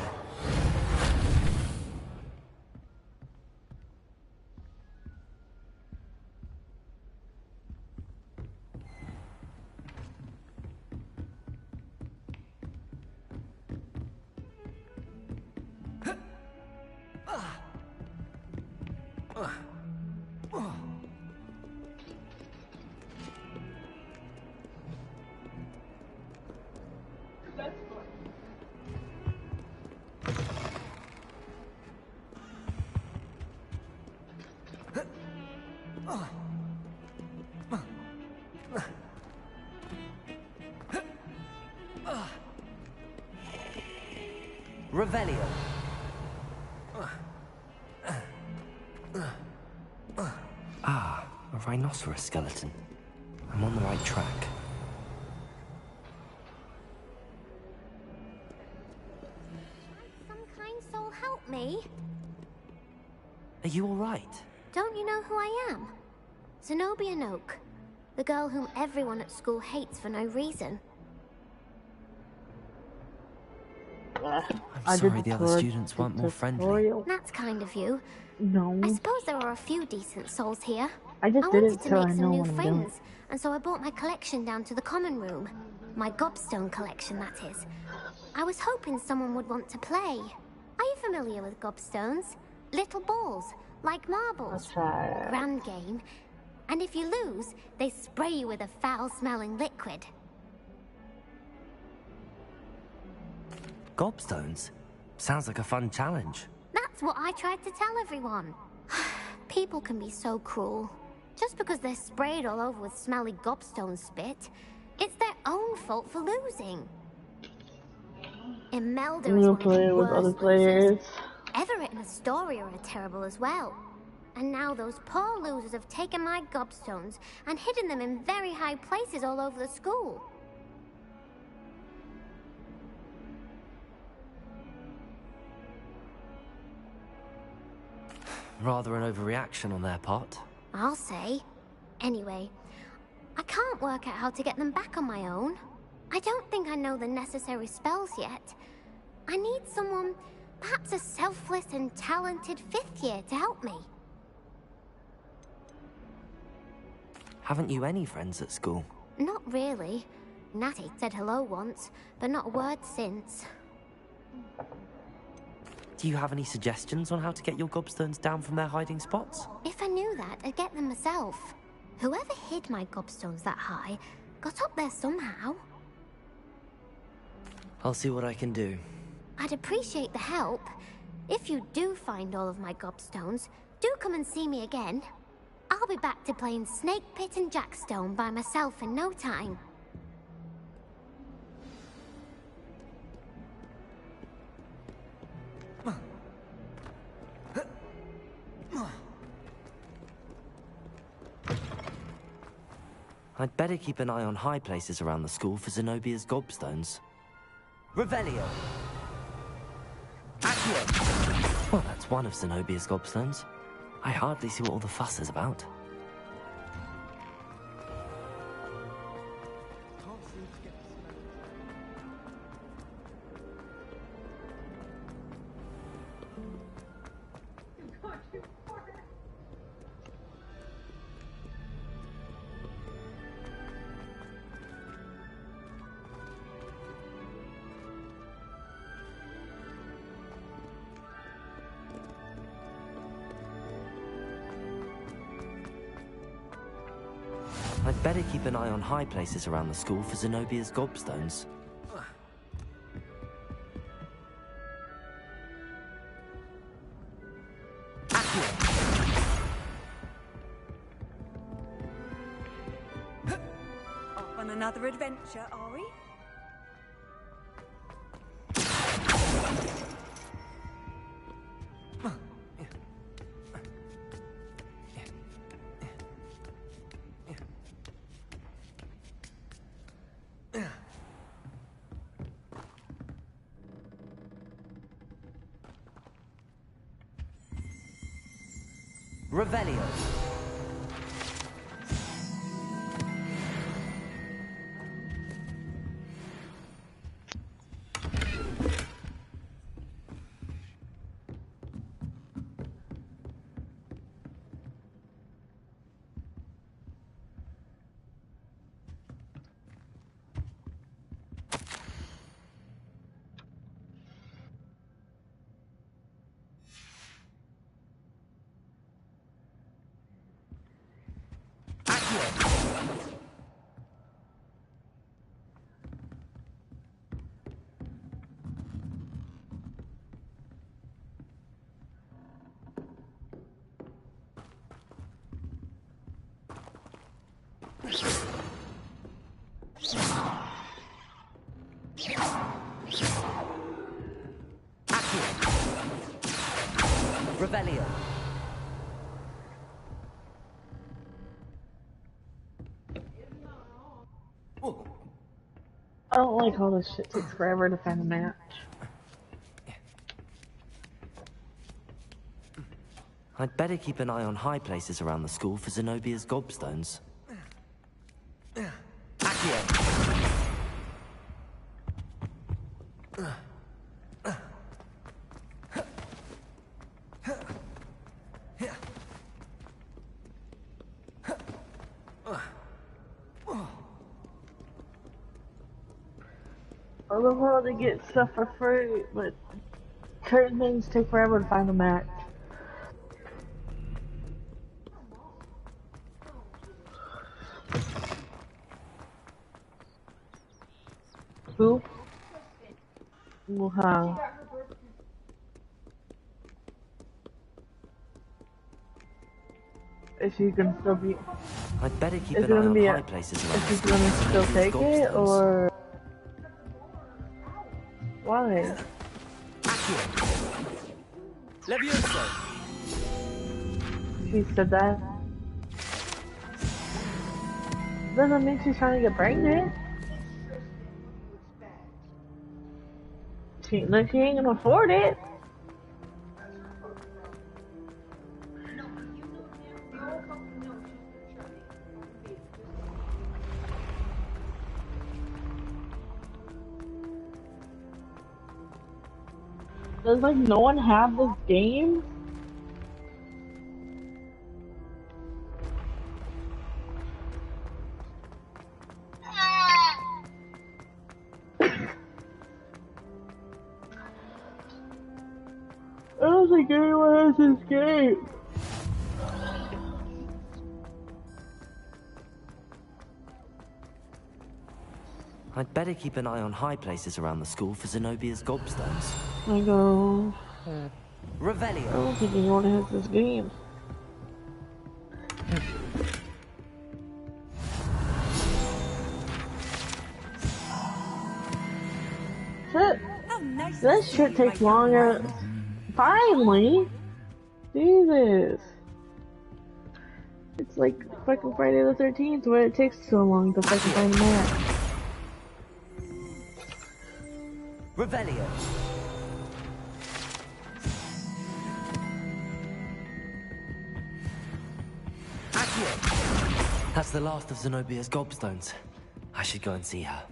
Revelio. Ah, a rhinoceros skeleton. I'm on the right track.
Some kind soul help me.
Are you all right?
Don't you know who I am? Zenobia Noak, the girl whom everyone at school hates for no reason.
I'm sorry the other students weren't more friendly.
That's kind of you.
No.
I suppose there are a few decent souls here.
I just did
wanted
it
to
so
make
I
some
know
new
what I'm doing.
friends, and so I brought my collection down to the common room. My gobstone collection, that is. I was hoping someone would want to play. Are you familiar with gobstones? Little balls, like marbles. Grand game. And if you lose, they spray you with a foul-smelling liquid.
Gobstones? Sounds like a fun challenge.
That's what I tried to tell everyone. People can be so cruel. Just because they're sprayed all over with smelly gobstone spit, it's their own fault for losing. Imelda is
We'll
one of
play
the
with
worst
other players.
losers. Everett and Astoria are terrible as well. And now those poor losers have taken my gobstones and hidden them in very high places all over the school.
Rather an overreaction on their part.
I'll say. Anyway, I can't work out how to get them back on my own. I don't think I know the necessary spells yet. I need someone, perhaps a selfless and talented fifth year to help me.
Haven't you any friends at school?
Not really. Natty said hello once, but not a word since.
Do you have any suggestions on how to get your gobstones down from their hiding spots?
If I knew that, I'd get them myself. Whoever hid my gobstones that high got up there somehow.
I'll see what I can do.
I'd appreciate the help. If you do find all of my gobstones, do come and see me again. I'll be back to playing Snake Pit and Jackstone by myself in no time.
I'd better keep an eye on high places around the school for Zenobia's gobstones.
Revelio.
Well, that's one of Zenobia's gobstones. I hardly see what all the fuss is about. I'd better keep an eye on high places around the school for Zenobia's gobstones.
Off on another adventure, are we?
Revelio. Revelio.
I don't like how this shit takes forever to find a match.
I'd better keep an eye on high places around the school for Zenobia's gobstones.
I love how they get stuff for free, but certain things take forever to find a match. Who? Well, how? Is she gonna still be?
I'd better keep an eye on high places around the
Is she
school
gonna
for
still
Zenobia's
take it,
gobstones.
or why?
Levioso.
She said that. Doesn't mean she's trying to get pregnant. She ain't gonna afford it. Does like no one have this game? I don't think anyone has this game.
I'd better keep an eye on high places around the school for Zenobia's gobstones.
I go.
Revelio.
I don't think anyone has this game. Shit. This shit takes longer. Finally! Jesus. It's like fucking Friday the 13th where it takes so long to fucking find a match.
Revelio. That's the last of Zenobia's gobstones. I should go and see her.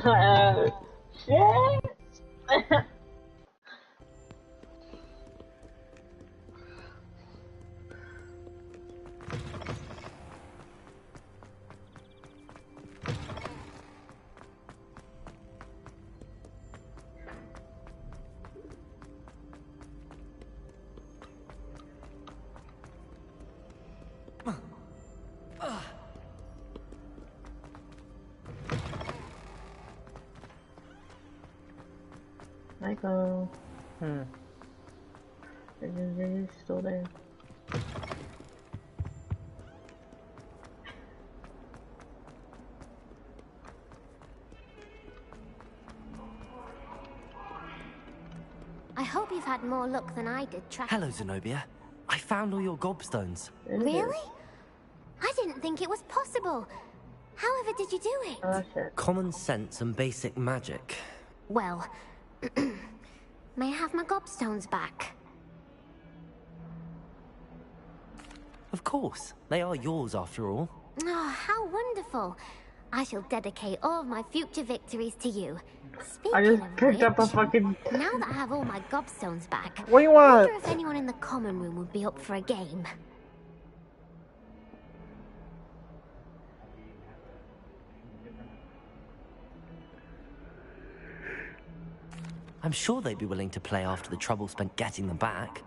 Shit. Michael. Is still there?
I hope you've had more luck than I did tracking.
Hello, Zenobia. I found all your gobstones.
Really? I didn't think it was possible. However did you do it?
Oh, shit.
Common sense and basic magic.
Well, may I have my gobstones back?
Of course. They are yours after all.
Oh, how wonderful. I shall dedicate all of my future victories to you. Speaking
I just
of
picked up a
which,
fucking...
now that I have all my gobstones back,
What do you
I
want?
wonder if anyone in the common room would be up for a game.
I'm sure they'd be willing to play after the trouble spent getting them back.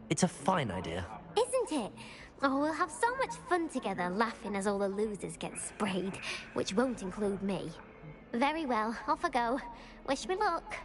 It's a fine idea.
Isn't it? Oh, we'll have so much fun together, laughing as all the losers get sprayed, which won't include me. Very well, off I go. Wish me luck.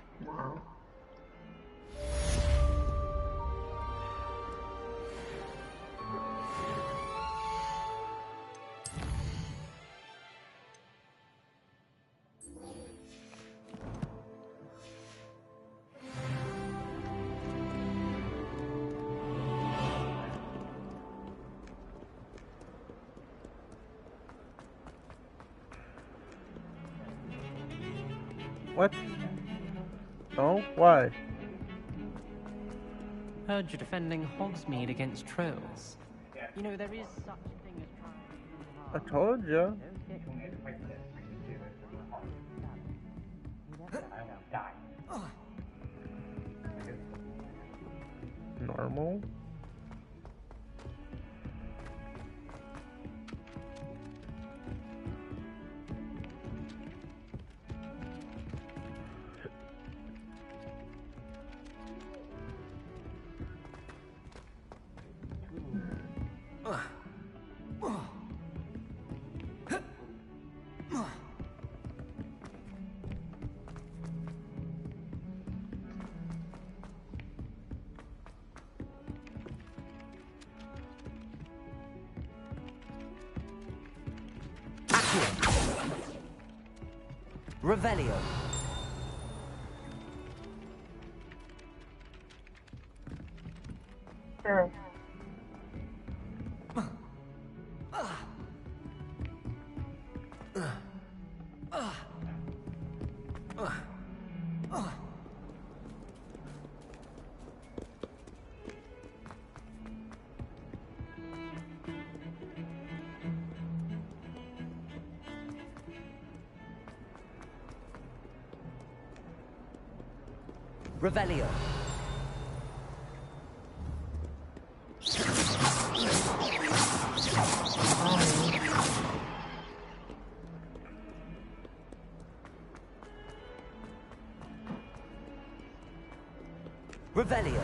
What? No? Why?
Heard you're defending Hogsmeade against trolls. You know, there is such a thing as
I told you. Normal.
Revelio.
Sure.
Revelio. Revelio.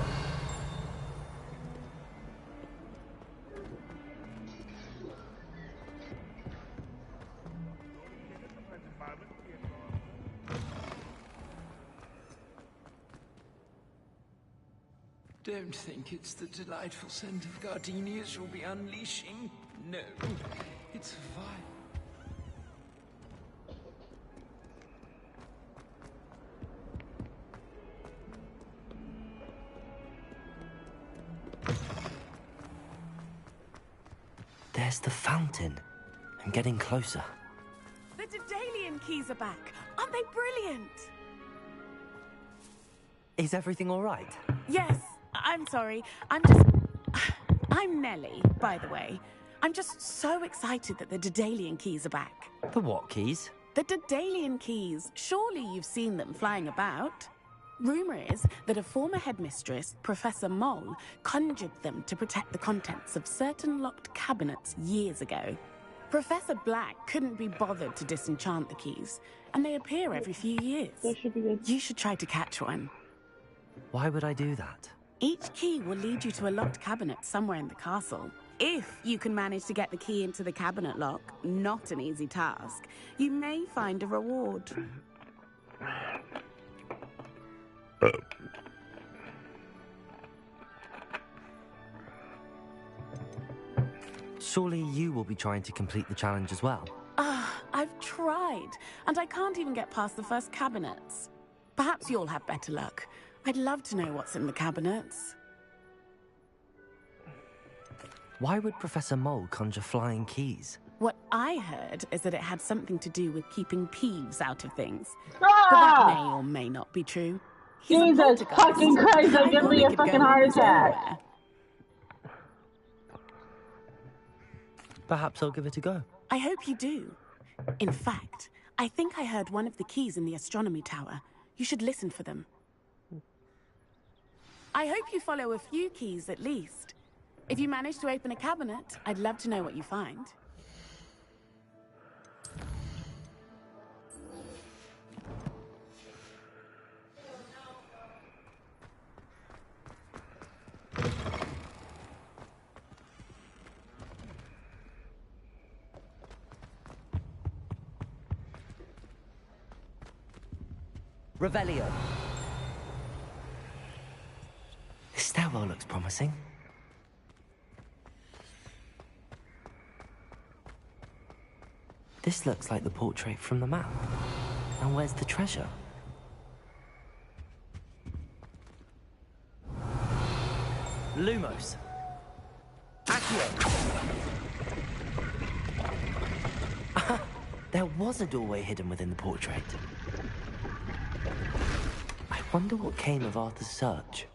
Don't think it's the delightful scent of gardenias you'll be unleashing. No, it's vile.
There's the fountain. I'm getting closer.
The Daedalian keys are back. Aren't they brilliant?
Is everything all right?
Yes. I'm sorry. I'm Nellie, by the way. I'm just so excited that the Daedalian keys are back.
The what keys?
The Daedalian keys. Surely you've seen them flying about. Rumor is that a former headmistress, Professor Mole, conjured them to protect the contents of certain locked cabinets years ago. Professor Black couldn't be bothered to disenchant the keys, and they appear every few years. You should try to catch one.
Why would I do that?
Each key will lead you to a locked cabinet somewhere in the castle. If you can manage to get the key into the cabinet lock, not an easy task, you may find a reward.
Surely you will be trying to complete the challenge as well.
I've tried, and I can't even get past the first cabinets. Perhaps you'll have better luck. I'd love to know what's in the cabinets.
Why would Professor Mole conjure flying keys?
What I heard is that it had something to do with keeping Peeves out of things. But that may or may not be true.
Jesus fucking Christ, that gave me a fucking heart attack.
Perhaps I'll give it a go.
I hope you do. In fact, I think I heard one of the keys in the astronomy tower. You should listen for them. I hope you follow a few keys at least. If you manage to open a cabinet, I'd love to know what you find.
Revelio. This stairwell looks promising. This looks like the portrait from the map. And where's the treasure? Lumos. Accio. There was a doorway hidden within the portrait. I wonder what came of Arthur's search.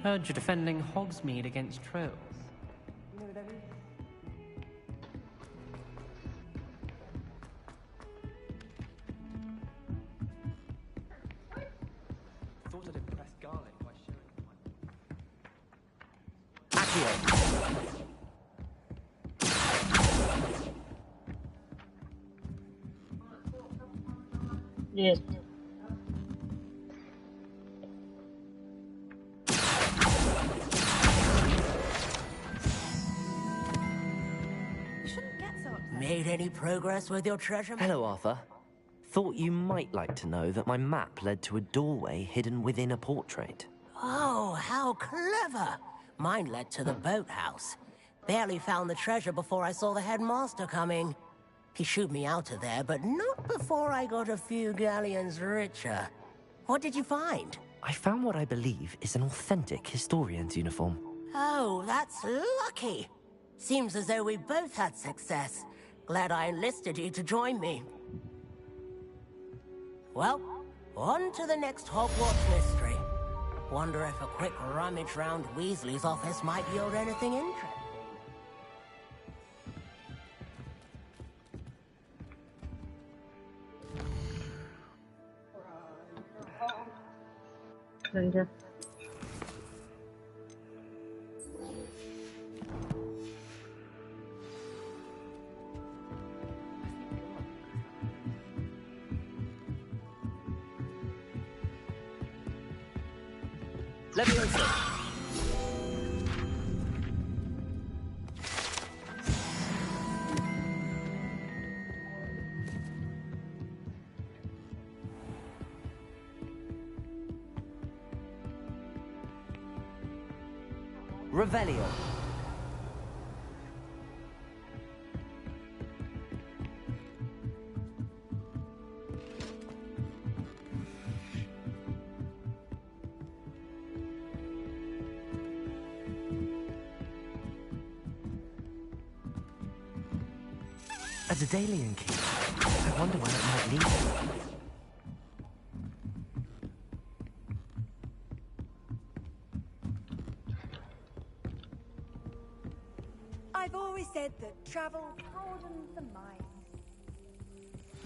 Heard you're defending Hogsmeade against trolls.
Thought I'd impress Garlic by showing
Yes.
Made any progress with your treasure?
Hello, Arthur. Thought you might like to know that my map led to a doorway hidden within a portrait.
Oh, how clever! Mine led to the boathouse. Barely found the treasure before I saw the headmaster coming. He shooed me out of there, but not before I got a few galleons richer. What did you find?
I found what I believe is an authentic historian's uniform.
Oh, that's lucky. Seems as though we both had success. Glad I enlisted you to join me. Well, on to the next Hogwarts mystery. Wonder if a quick rummage round Weasley's office might yield anything interesting.
Ginger.
Let me answer.
Revelio. A Daedalian key. I wonder where it might lead.
I've always said that travel broadens the mind.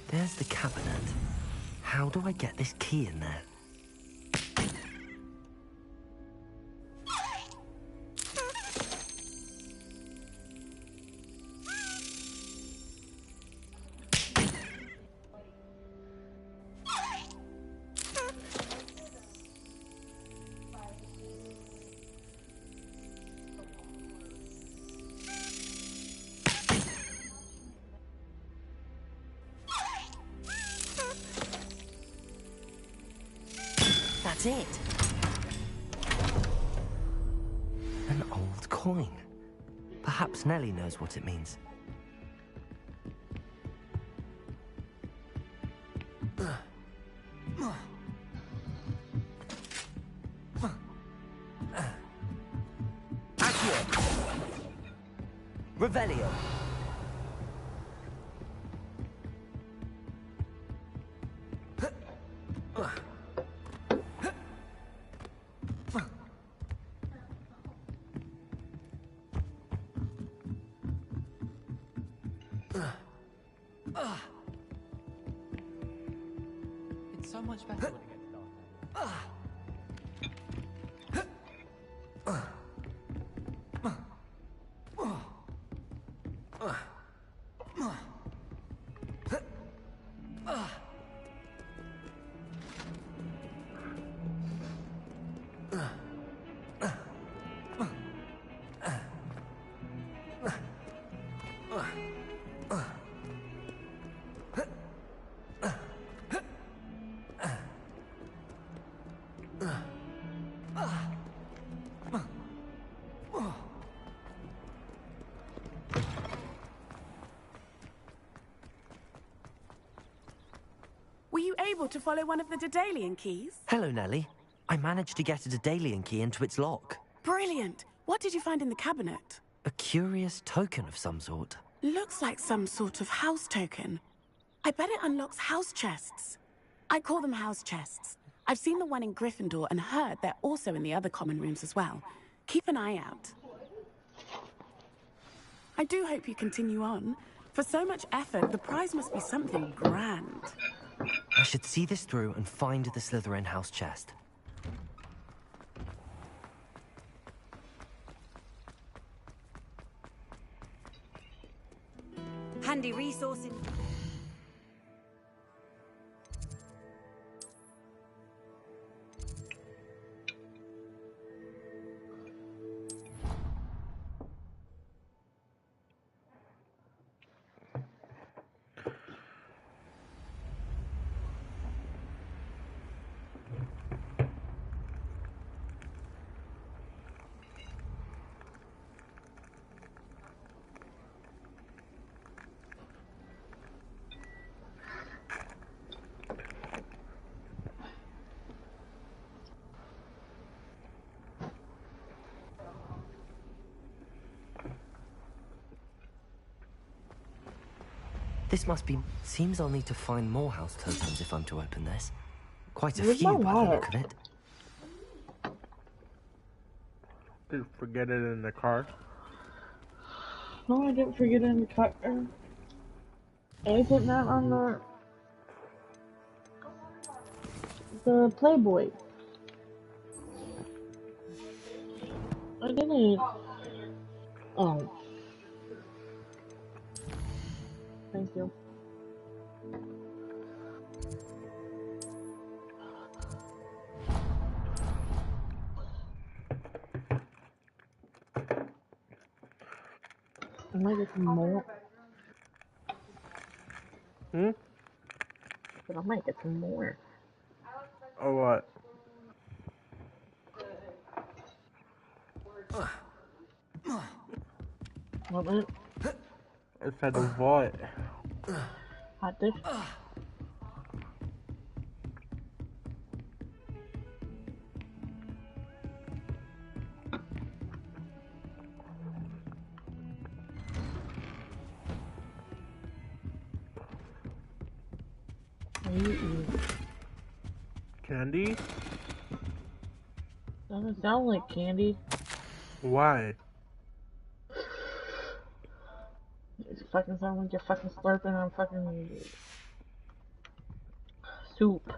There's the cabinet. How do I get this key in there? That's it. An old coin. Perhaps Nellie knows what it means. Accio. Revelio.
It's so much better when it gets dark.
Were you able to follow one of the Daedalian keys?
Hello, Nellie. I managed to get a Daedalian key into its lock.
Brilliant. What did you find in the cabinet?
A curious token of some sort.
Looks like some sort of house token. I bet it unlocks house chests. I call them house chests. I've seen the one in Gryffindor and heard they're also in the other common rooms as well. Keep an eye out. I do hope you continue on. For so much effort, the prize must be something grand.
I should see this through and find the Slytherin house chest.
Handy resource in...
This must be... Seems I'll need to find more house totems if I'm to open this. Quite a
Where's
few
my
by the
wallet?
look of it.
Did you forget it in the car?
No, I didn't forget it in the car. Is it not on the Playboy? I didn't. Oh. Thank you. I might get some more. But I might get some more.
Or what?
What man?
Inside the vault.
Hot dish.
Candy?
Doesn't sound like candy.
Why?
It fucking sounds like you're fucking slurping on fucking soup.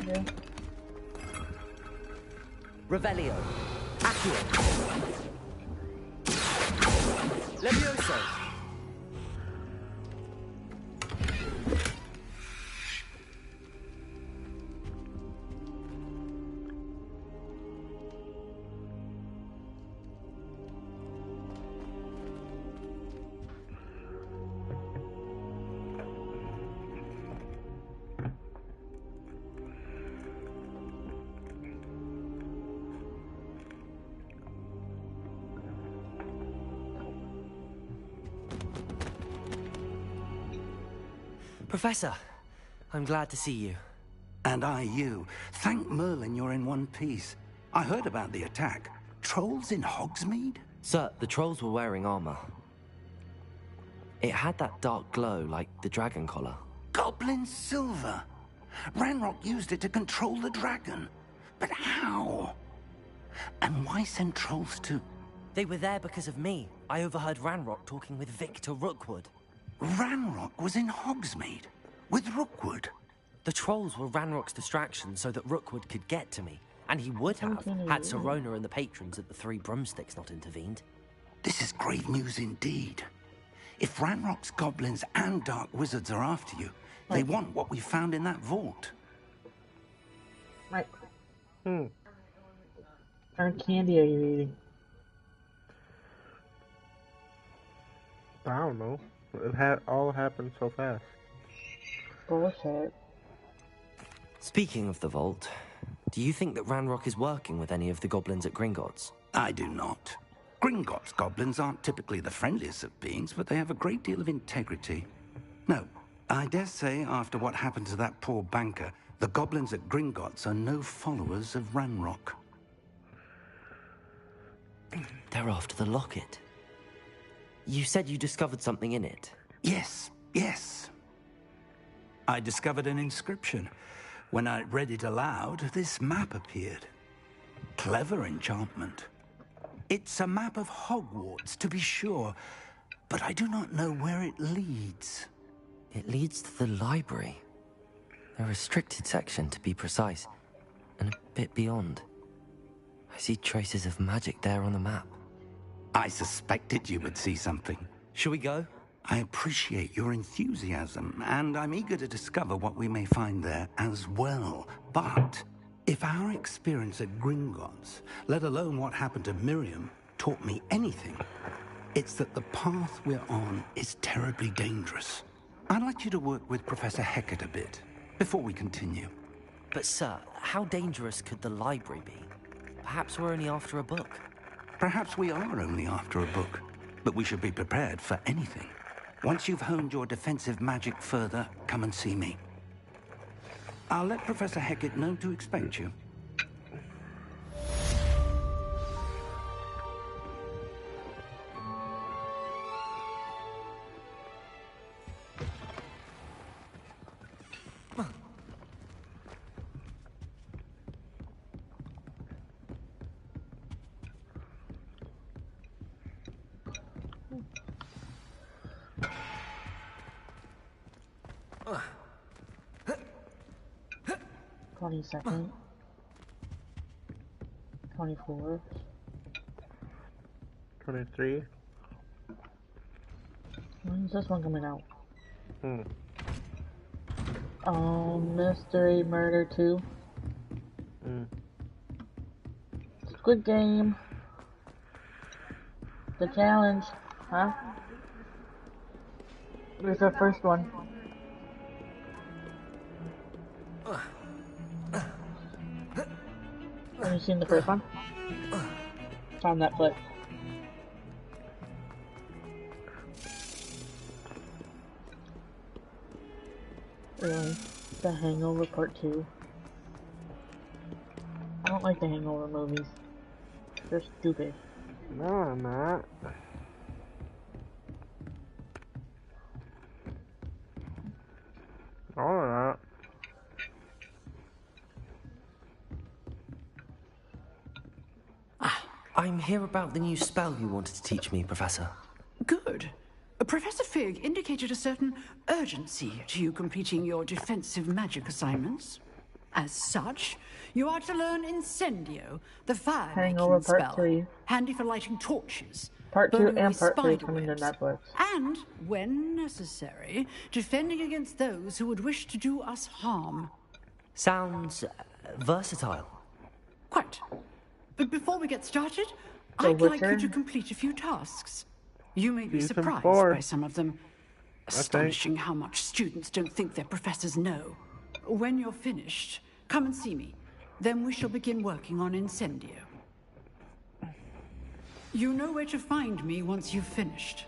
Yeah.
Revelio. Accio. Levioso. Professor, I'm glad to see you.
And I you. Thank Merlin you're in one piece. I heard about the attack. Trolls in Hogsmeade?
Sir, the trolls were wearing armor. It had that dark glow like the dragon collar.
Goblin silver. Ranrock used it to control the dragon. But how? And why send trolls to...
They were there because of me. I overheard Ranrock talking with Victor Rookwood.
Ranrock was in Hogsmeade with Rookwood.
The trolls were Ranrock's distraction so that Rookwood could get to me. And he would have, had Sirona and the patrons at the Three Broomsticks not intervened.
This is grave news indeed. If Ranrock's goblins and dark wizards are after you, they want what we found in that vault.
Right. What kind of candy are you eating?
I don't know. It all happened so fast.
Bullshit.
Speaking of the vault, do you think that Ranrock is working with any of the goblins at Gringotts?
I do not. Gringotts goblins aren't typically the friendliest of beings, but they have a great deal of integrity. No, I dare say after what happened to that poor banker, the goblins at Gringotts are no followers of Ranrock.
They're after the locket. You said you discovered something in it.
Yes, yes. I discovered an inscription. When I read it aloud, this map appeared. Clever enchantment. It's a map of Hogwarts, to be sure, but I do not know where it leads.
It leads to the library. A restricted section, to be precise, and a bit beyond. I see traces of magic there on the map.
I suspected you would see something.
Shall we go?
I appreciate your enthusiasm, and I'm eager to discover what we may find there as well. But if our experience at Gringotts, let alone what happened to Miriam, taught me anything, it's that the path we're on is terribly dangerous. I'd like you to work with Professor Hecat a bit before we continue.
But sir, how dangerous could the library be? Perhaps we're only after a book.
Perhaps we are only after a book. but we should be prepared for anything. Once you've honed your defensive magic further, come and see me. I'll let Professor Hecat know to expect you.
Second, 24,
23.
When's this one coming out?
Hmm.
Mystery Murder 2. Squid Game. The Challenge. Huh? Where's the first one? Have you seen the first one? It's on Netflix. Really? The Hangover Part 2. I don't like the Hangover movies. They're stupid.
No, I'm not. No, I'm not.
I'm here about the new spell you wanted to teach me, Professor.
Good. Professor Fig indicated a certain urgency to you completing your defensive magic assignments. As such, you are to learn Incendio, the fire-making spell, handy for lighting torches.
Part 2 and Part 3 coming to Netflix.
And, when necessary, defending against those who would wish to do us harm.
Sounds versatile.
Quite. But before we get started, I'd like you to complete a few tasks. You may be surprised by some of them. Astonishing how much students don't think their professors know. When you're finished, come and see me. Then we shall begin working on Incendio. You know where to find me once you've finished.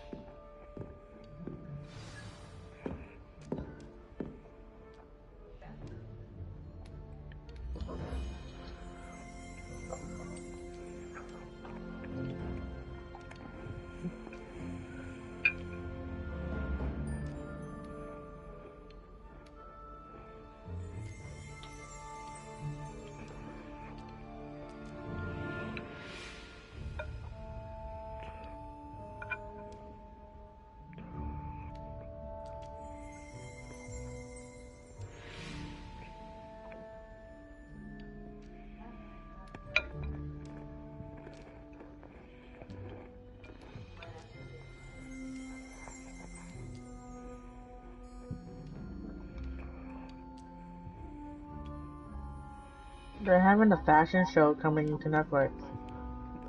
They're having a fashion show coming to Netflix.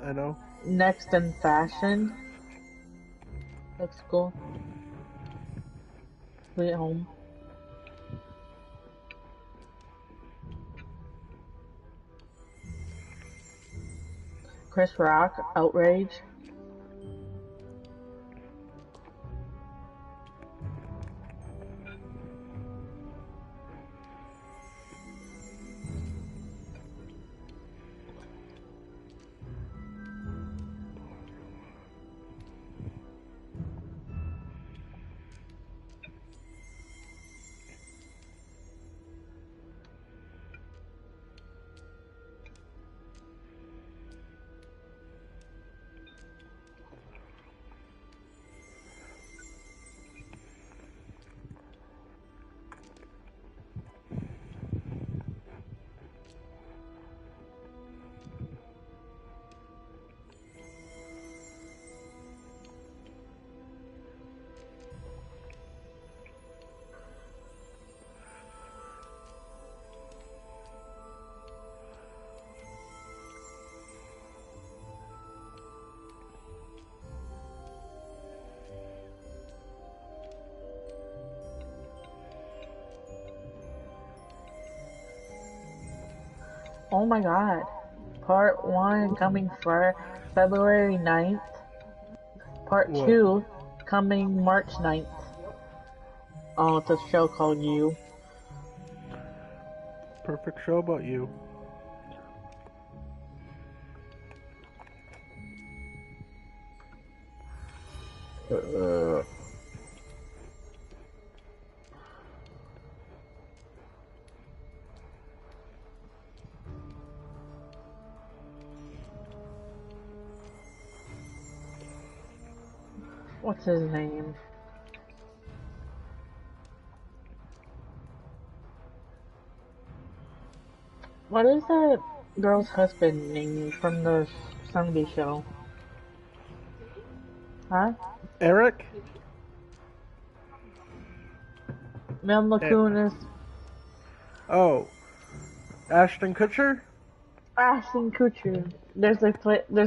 I know.
Next in Fashion. Looks cool. Sweet Home. Chris Rock, Outrage. Oh my god. Part 1 coming for February 9th. Part 2, coming March 9th. Oh, it's a show called You.
Perfect show about you.
What's his name? What is that girl's husband name from the Sunday show? Huh?
Eric?
Mel McCoon is...
Oh. Ashton Kutcher?
Ashton Kutcher. There's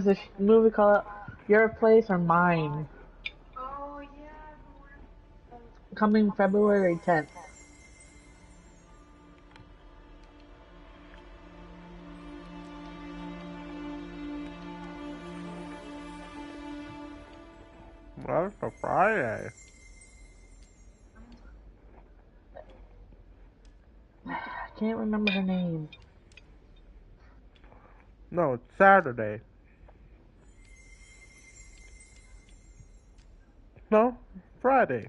a movie called Your Place or Mine.
Oh, yeah.
Coming February 10th.
Well, it's a Friday.
I can't remember her name.
No, it's Saturday. No, Friday.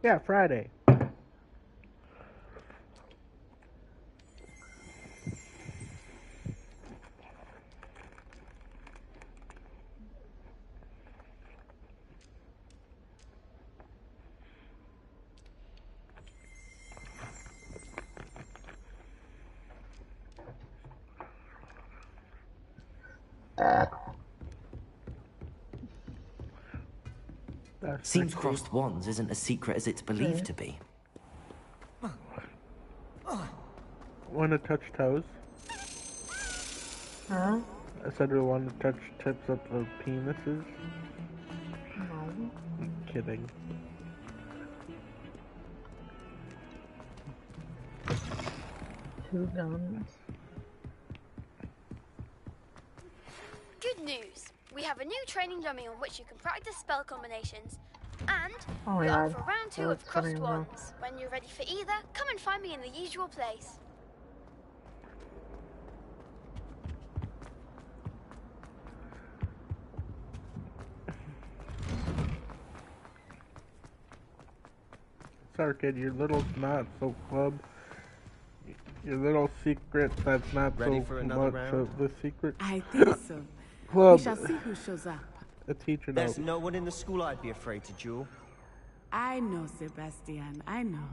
Yeah, Friday.
Seems crossed wands isn't as secret as it's believed to be.
Want to touch toes?
Huh?
I said we want to touch tips of the penises.
No.
I'm kidding.
Two guns.
Good news. We have a new training dummy on which you can practice spell combinations. And
Oh,
you're
yeah.
up for round 2
Oh,
of
it's
crossed
coming now.
wands. When you're ready for either, come and find me in the usual place.
Sorry, kid, your little not so club. Your little secret that's not
Ready
so
for another
much
round?
of the secret.
I think so.
Club.
We shall see who shows up.
A teacher
There's
note.
no one in the school I'd be afraid to duel.
I know, Sebastian. I know.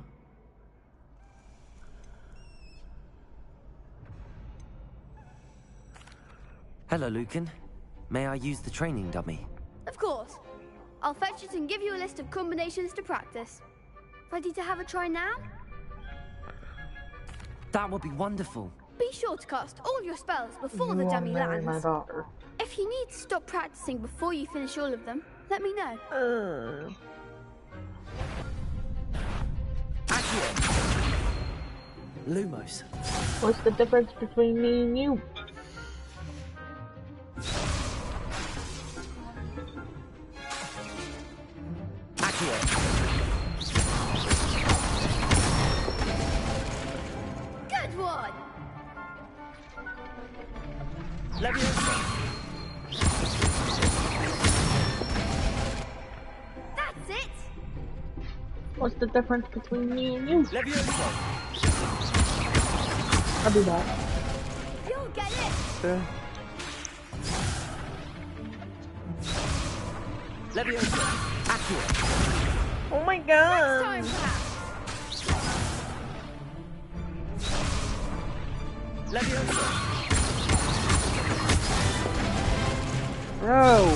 Hello, Lucan. May I use the training dummy?
Of course. I'll fetch it and give you a list of combinations to practice. Ready to have a try now?
That would be wonderful.
Be sure to cast all your spells before the
You
dummy
wanna marry my
lands.
daughter.
If you need to stop practicing before you finish all of them, let me know.
Lumos.
What's the difference between me and you?
Good one! That's it!
What's the difference between me and you? I'll do that.
You'll get it!
Yeah.
Oh my
Next
god!
time, perhaps.
Bro,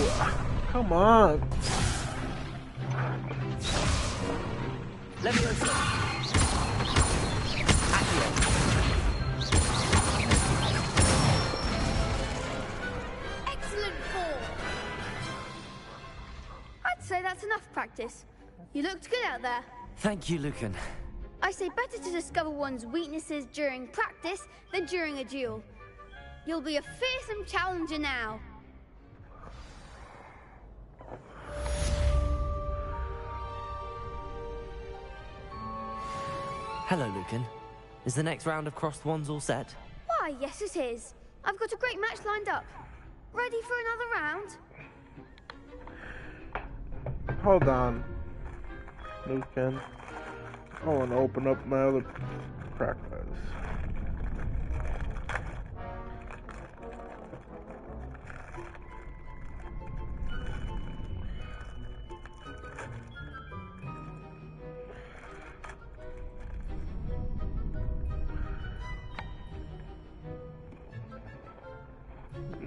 come on.
Excellent form! I'd say that's enough practice. You looked good out there.
Thank you, Lucan.
I say better to discover one's weaknesses during practice than during a duel. You'll be a fearsome challenger now.
Hello, Lucan. Is the next round of crossed wands all set?
Why, yes it is. I've got a great match lined up. Ready for another round?
Hold on, Lucan. I want to open up my other crackers.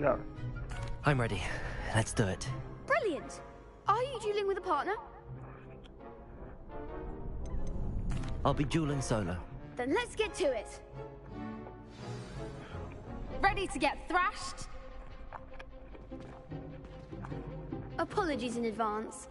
Yeah.
I'm ready. Let's do it.
Brilliant. Are you dueling with a partner?
I'll be dueling solo.
Then let's get to it. Ready to get thrashed? Apologies in advance.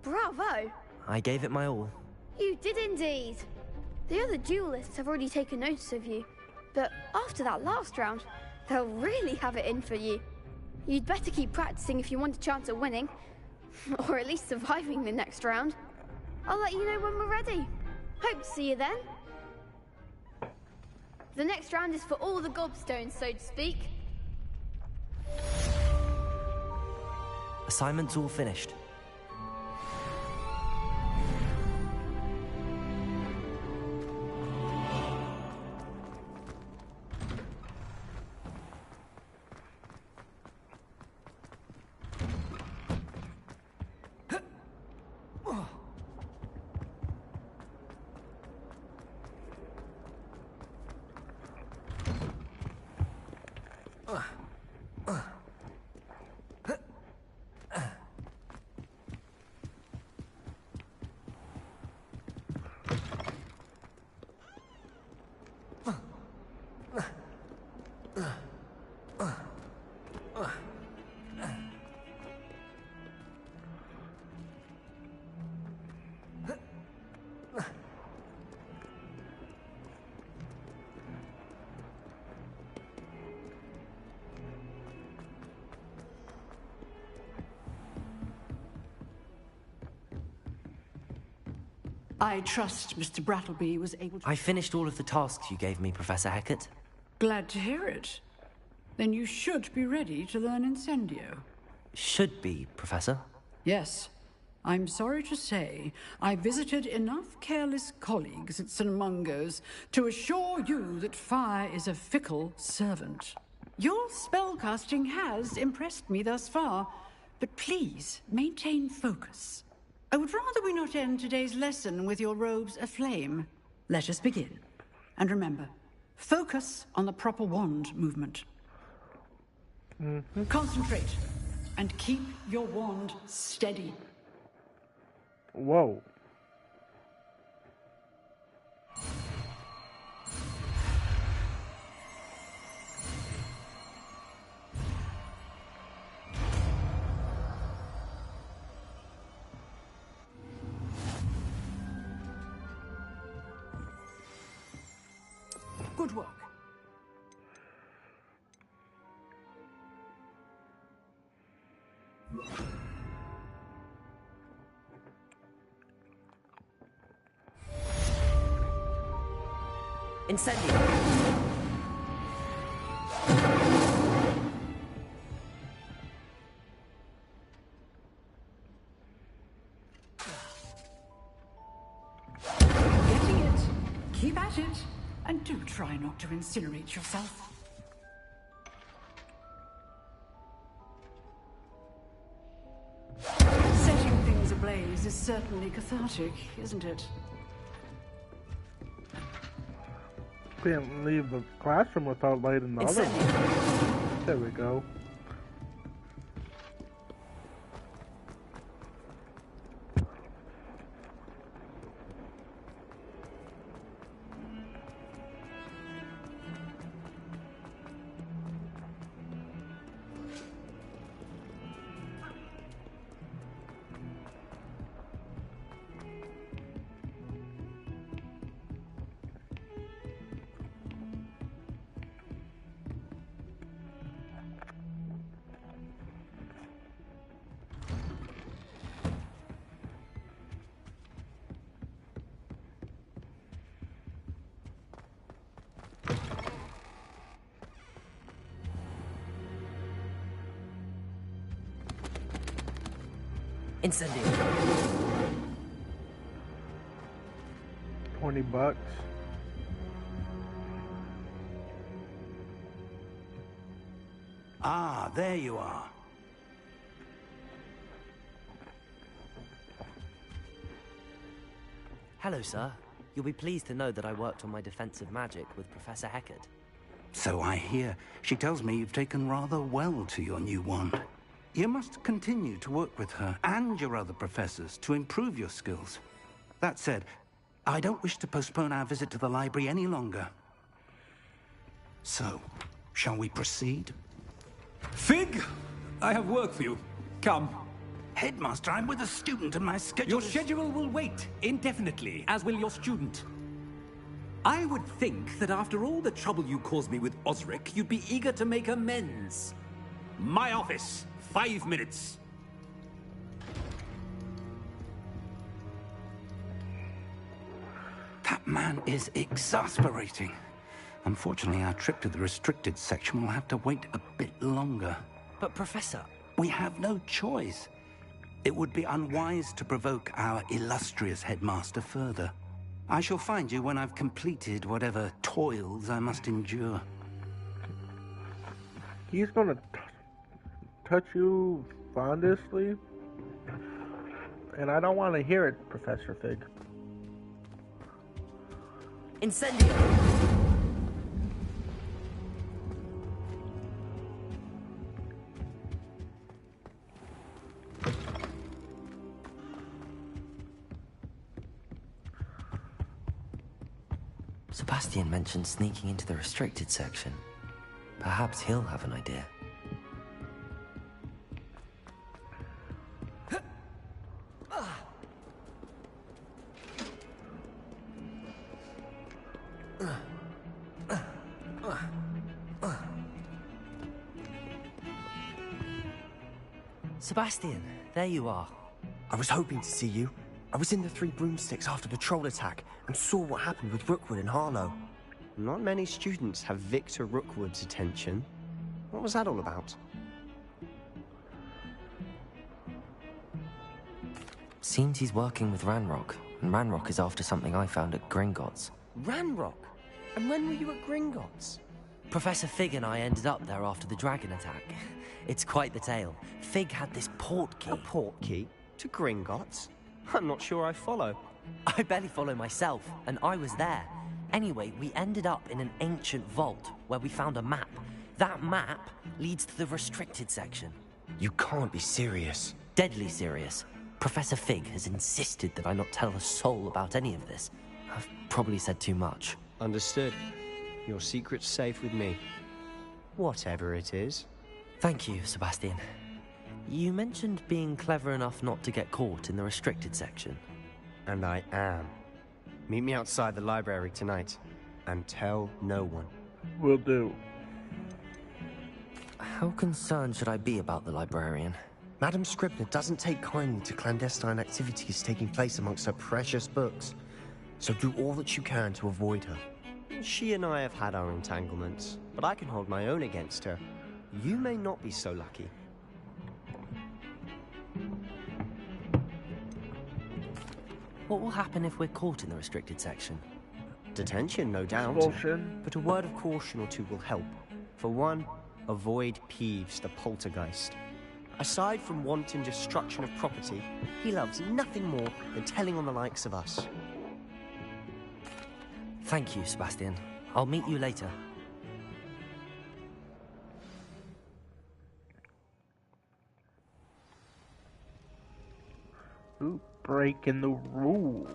Bravo!
I gave it my all.
You did indeed. The other duelists have already taken notice of you, but after that last round, they'll really have it in for you. You'd better keep practicing if you want a chance at winning, or at least surviving the next round. I'll let you know when we're ready. Hope to see you then. The next round is for all the gobstones, so to speak.
Assignment's all finished.
I trust Mr. Brattleby was able to...
I finished all of the tasks you gave me, Professor Hecat.
Glad to hear it. Then you should be ready to learn Incendio.
Should be, Professor?
Yes. I'm sorry to say, I visited enough careless colleagues at St. Mungo's to assure you that fire is a fickle servant. Your spellcasting has impressed me thus far, but please maintain focus. I would rather we not end today's lesson with your robes aflame. Let us begin. And remember, focus on the proper wand movement. Concentrate, and keep your wand steady.
Whoa.
Good work.
Incendio.
Getting it. Keep at it. And do try not to incinerate yourself. Setting things ablaze is certainly cathartic, isn't it?
Can't leave the classroom without lighting the other one. There we go.
Incendio.
$20.
Ah, there you are.
Hello, sir. You'll be pleased to know that I worked on my defensive magic with Professor Heckard.
So I hear. She tells me you've taken rather well to your new wand. You must continue to work with her and your other professors to improve your skills. That said, I don't wish to postpone our visit to the library any longer. So, shall we proceed?
Fig, I have work for you. Come.
Headmaster, I'm with a student and my schedule
Your schedule will wait indefinitely, as will your student. I would think that after all the trouble you caused me with Osric, you'd be eager to make amends. My office, 5 minutes.
That man is exasperating. Unfortunately, our trip to the restricted section will have to wait a bit longer.
But, Professor...
We have no choice. It would be unwise to provoke our illustrious headmaster further. I shall find you when I've completed whatever toils I must endure.
He's gonna touch you fondly, and I don't want to hear it, Professor Fig.
Incendio!
Sebastian mentioned sneaking into the restricted section. Perhaps he'll have an idea.
Sebastian, there you are.
I was hoping to see you. I was in the Three Broomsticks after the troll attack and saw what happened with Rookwood and Harlow.
Not many students have Victor Rookwood's attention. What was that all about?
Seems he's working with Ranrock, and Ranrock is after something I found at Gringotts.
Ranrock? And when were you at Gringotts?
Professor Fig and I ended up there after the dragon attack. It's quite the tale. Fig had this port key.
A port key? To Gringotts? I'm not sure I follow.
I barely follow myself, and I was there. Anyway, we ended up in an ancient vault where we found a map. That map leads to the restricted section.
You can't be serious.
Deadly serious. Professor Fig has insisted that I not tell a soul about any of this. I've probably said too much.
Understood. Your secret's safe with me. Whatever it is.
Thank you, Sebastian. You mentioned being clever enough not to get caught in the restricted section.
And I am. Meet me outside the library tonight, and tell no one.
Will do.
How concerned should I be about the librarian?
Madam Scribner doesn't take kindly to clandestine activities taking place amongst her precious books. So do all that you can to avoid her.
She and I have had our entanglements, but I can hold my own against her. You may not be so lucky.
What will happen if we're caught in the restricted section?
Detention, no doubt.
Expulsion.
But a word of caution or two will help. For one, avoid Peeves, the poltergeist. Aside from wanton destruction of property, he loves nothing more than telling on the likes of us.
Thank you, Sebastian. I'll meet you later.
Ooh, breaking the rules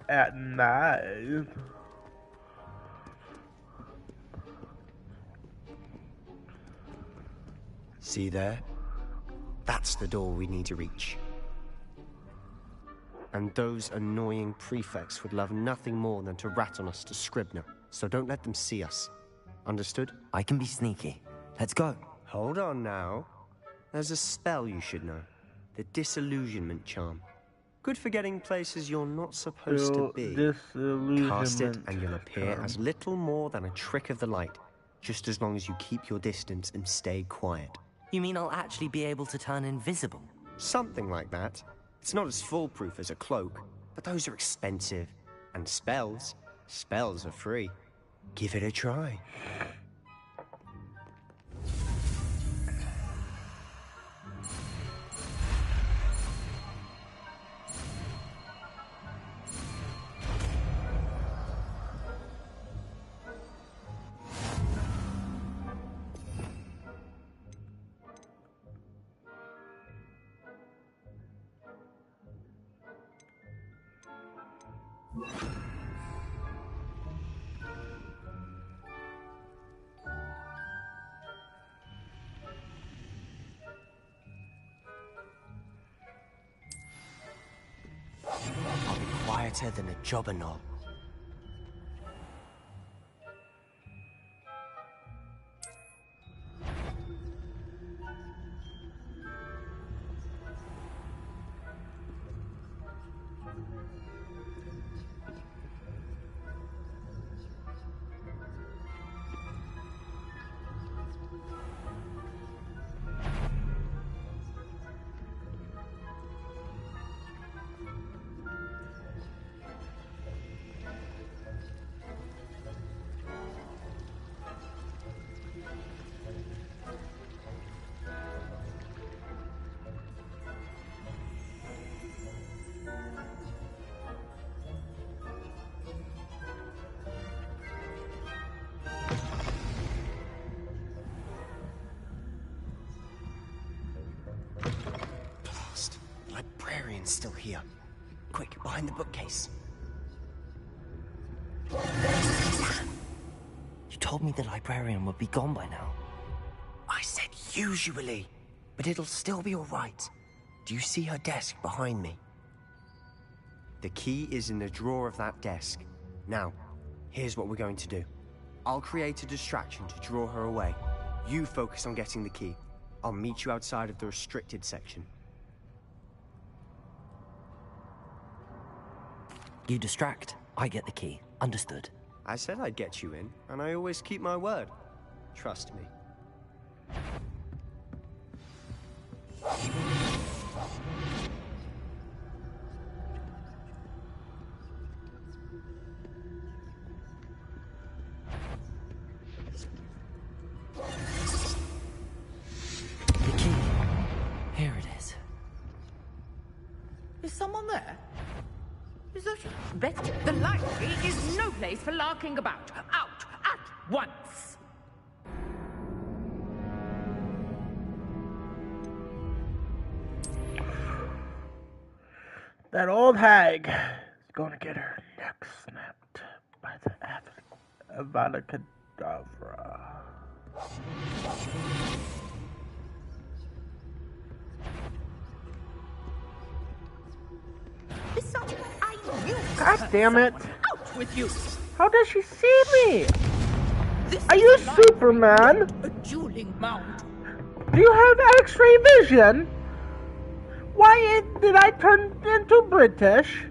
at night.
See there? That's the door we need to reach. And those annoying prefects would love nothing more than to rat on us to Scribner, so don't let them see us. Understood?
I can be sneaky. Let's go.
Hold on now. There's a spell you should know. The Disillusionment Charm. Good for getting places you're not supposed to be. Cast it and you'll appear as little more than a trick of the light, just as long as you keep your distance and stay quiet.
You mean I'll actually be able to turn invisible?
Something like that. It's not as foolproof as a cloak, but those are expensive. And spells are free. Give it a try.
I'll be quieter than a jobber knob. Librarian's still here. Quick, behind the bookcase.
You told me the librarian would be gone by now.
I said usually, but it'll still be all right. Do you see her desk behind me?
The key is in the drawer of that desk. Now, here's what we're going to do. I'll create a distraction to draw her away. You focus on getting the key. I'll meet you outside of the restricted section.
You distract, I get the key. Understood.
I said I'd get you in, and I always keep my word. Trust me.
Better. The library is no place for larking about. Out at once.
That old hag is going to get her neck snapped by the Avada Kedavra. God damn it!
Out with you!
How does she see me? Are you Superman?
A dueling mount.
Do you have X-ray vision? Why did I turn into British?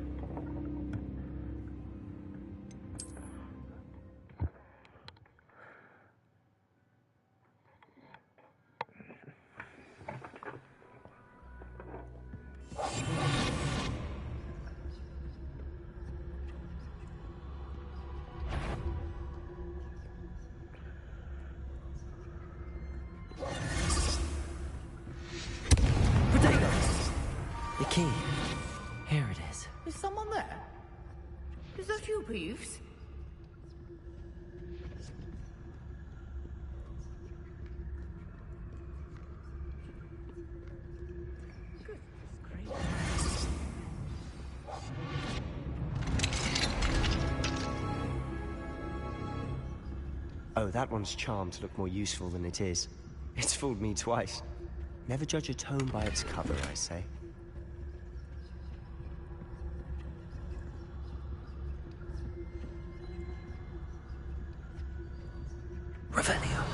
The key. Here it is.
Is someone there? Is that you, Peeves?
Oh, that one's charmed to look more useful than it is. It's fooled me twice. Never judge a tome by its cover, I say.
Revelio.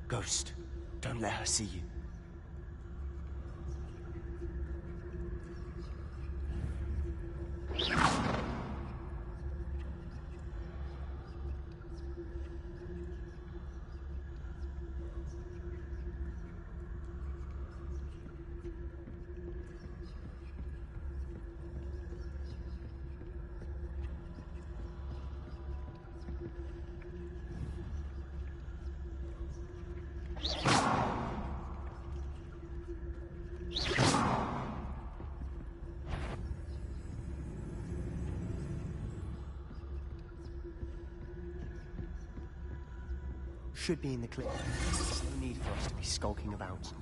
Ghost, don't let her see you. Should be in the clip. No need for us to be skulking about.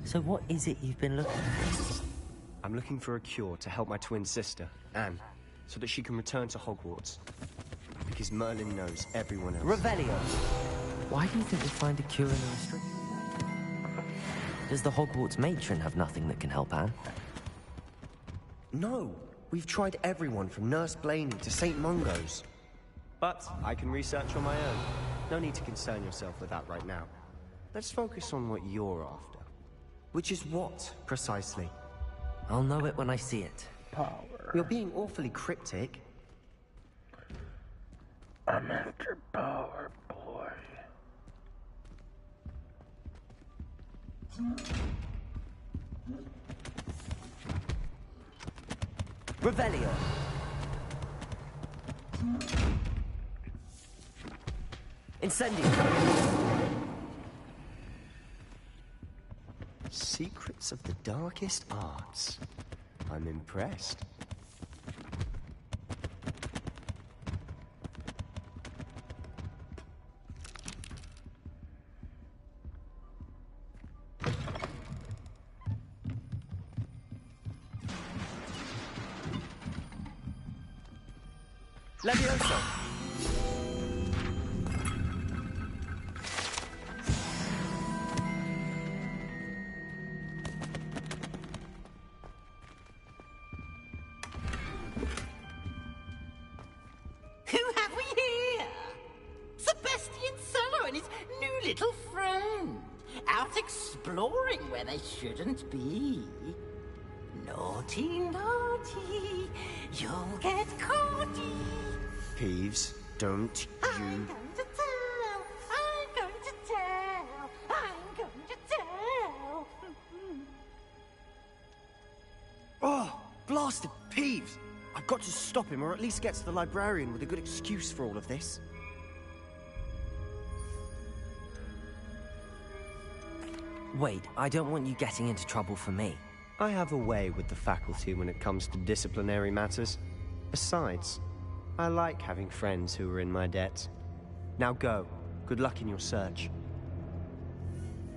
So what is it you've been looking for?
I'm looking for a cure to help my twin sister, Anne, so that she can return to Hogwarts. Because Merlin knows everyone else.
Revelio! Why do you think we'll find a cure in the restricted? Does the Hogwarts matron have nothing that can help Anne?
No! We've tried everyone from Nurse Blaney to St. Mungo's. But I can research on my own. No need to concern yourself with that right now. Let's focus on what you're after. Which is what, precisely?
I'll know it when I see it.
Power.
You're being awfully cryptic.
I'm after power, boy.
Revelio. Incendio.
Secrets of the darkest arts. I'm impressed.
Levioso.
Who have we here? Sebastian Solo and his new little friend. Out exploring where they shouldn't be. Naughty, naughty. You'll get caughty.
Peeves, don't you...
I'm going to tell. I'm going to tell. I'm going to tell.
Oh! got to stop him, or at least get to the librarian with a good excuse for all of this.
Wait, I don't want you getting into trouble for me.
I have a way with the faculty when it comes to disciplinary matters. Besides, I like having friends who are in my debt. Now go. Good luck in your search.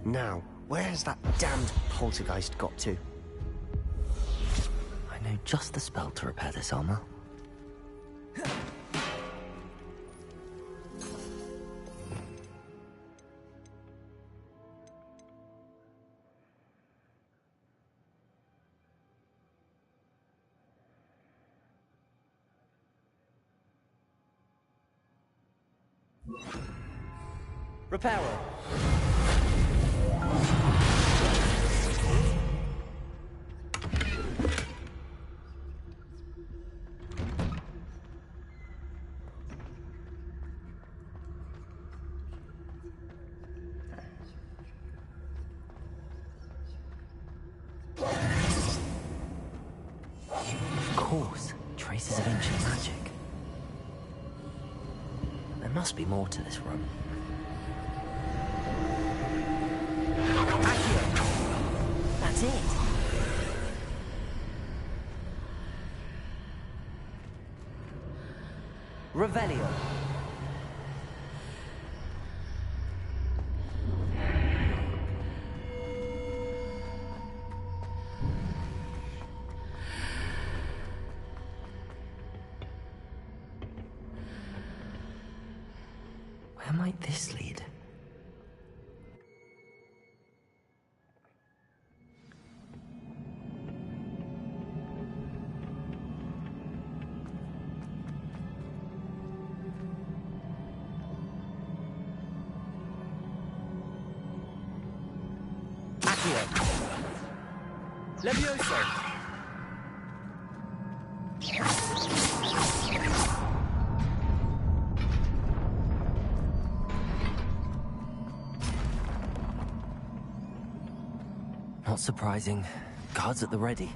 Now, where's that damned poltergeist got to?
I know just the spell to repair this armor.
Reparo.
Of course, traces of ancient magic. There must be more to this room. That's it. Revelio. Where might this lead?
Levioso!
Not surprising. Guards at the ready.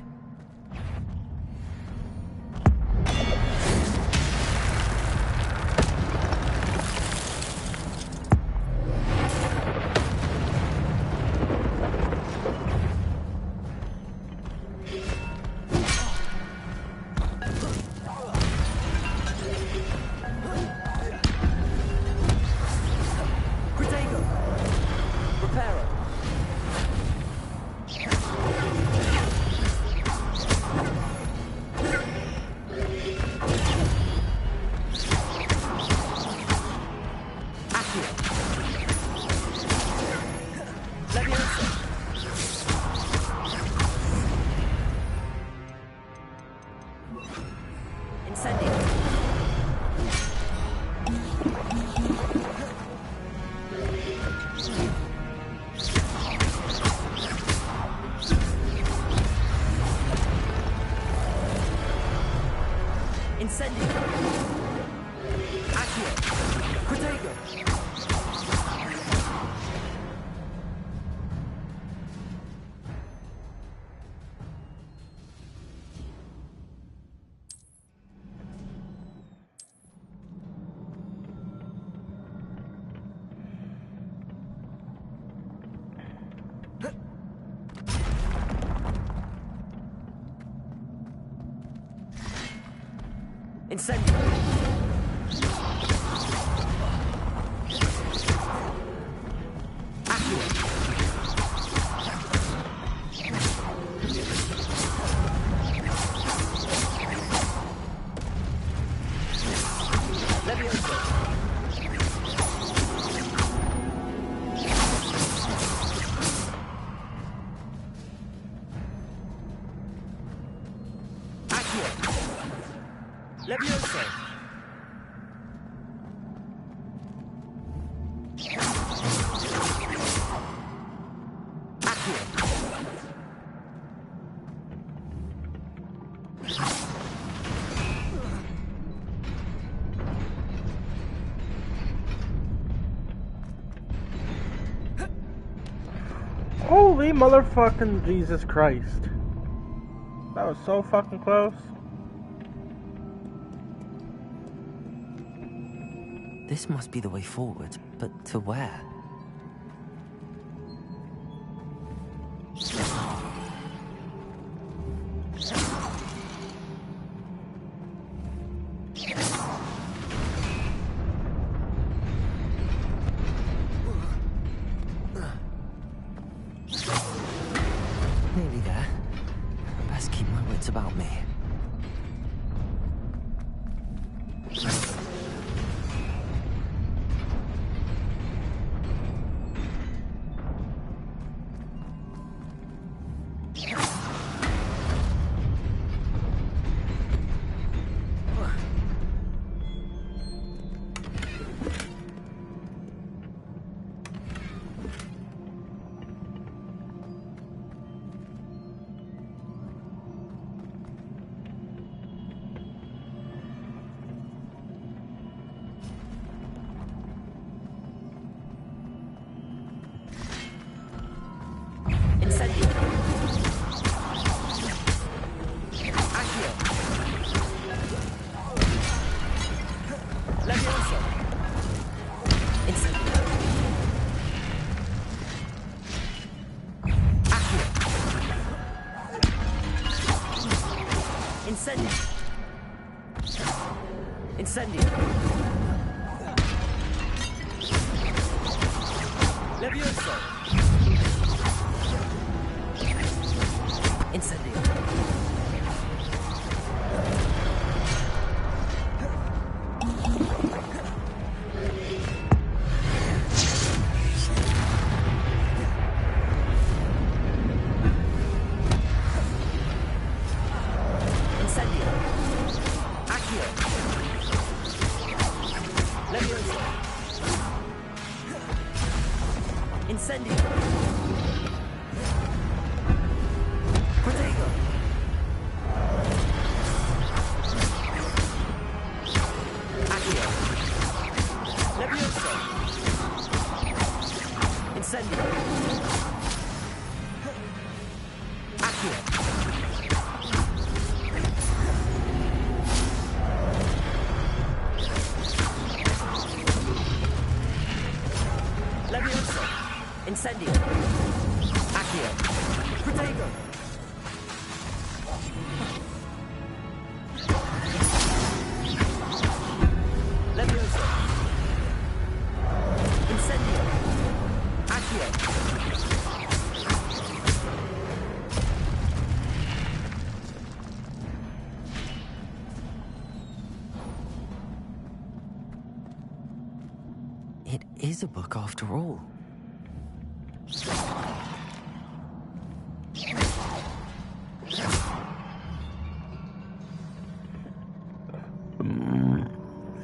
Incendio! Levioso!
Holy motherfucking Jesus Christ. That was so fucking close.
This must be the way forward, but to where? Nearly there. Best keep my wits about me. Incendio. Levioso. Incendio. Incendio. Accio. Protego. Levioso. Incendio. Accio. It is a book after all.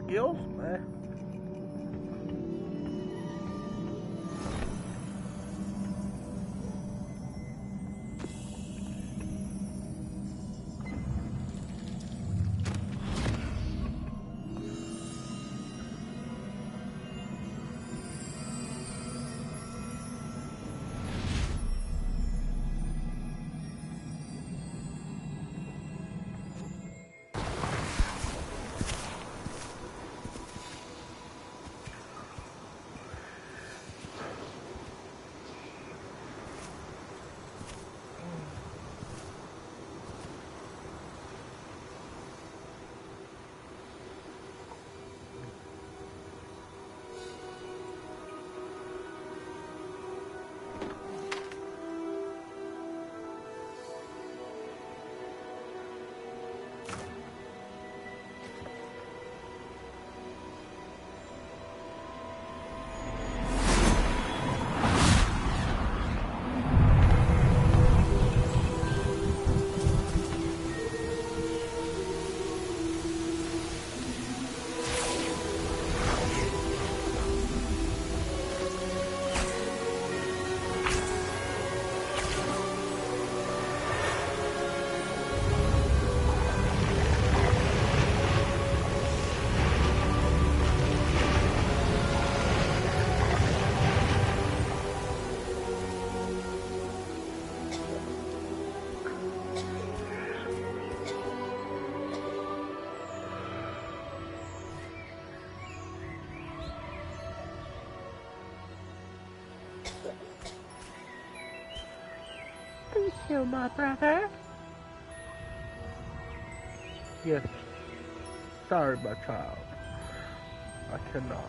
Skills, man. Thank you, my brother. Yes. Sorry, my child. I cannot.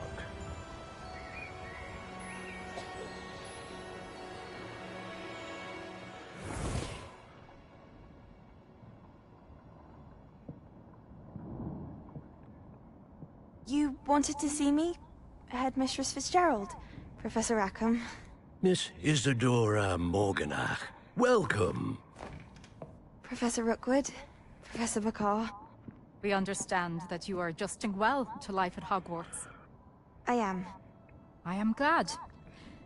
You wanted to see me? Headmistress Fitzgerald, Professor Rackham.
Miss Isadora Morganach, welcome.
Professor Rookwood, Professor Bakar.
We understand that you are adjusting well to life at Hogwarts.
I am.
I am glad.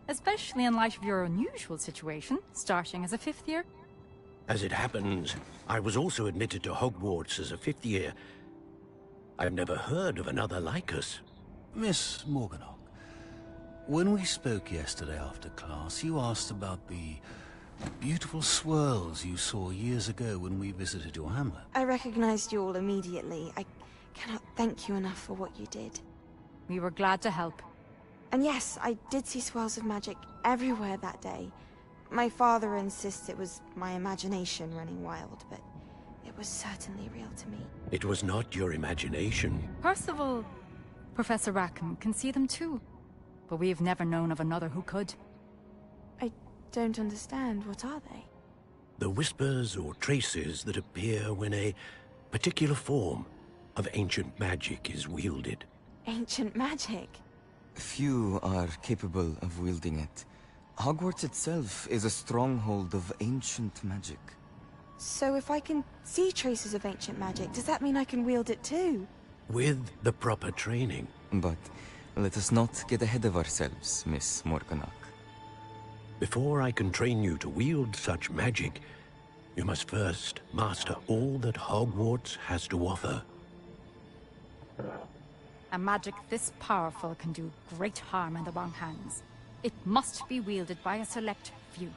Especially in light of your unusual situation, starting as a 5th year.
As it happens, I was also admitted to Hogwarts as a 5th year. I've never heard of another like us.
Miss Morganach, when we spoke yesterday after class, you asked about the beautiful swirls you saw years ago when we visited your hamlet.
I recognized you all immediately. I cannot thank you enough for what you did.
We were glad to help.
And yes, I did see swirls of magic everywhere that day. My father insists it was my imagination running wild, but it was certainly real to me.
It was not your imagination.
Percival, Professor Rackham can see them too. But we have never known of another who could.
I don't understand. What are they?
The whispers or traces that appear when a particular form of ancient magic is wielded.
Ancient magic?
Few are capable of wielding it. Hogwarts itself is a stronghold of ancient magic.
So if I can see traces of ancient magic, does that mean I can wield it too?
With the proper training.
But let us not get ahead of ourselves, Miss Morganach.
Before I can train you to wield such magic, you must first master all that Hogwarts has to offer.
A magic this powerful can do great harm in the wrong hands. It must be wielded by a select few.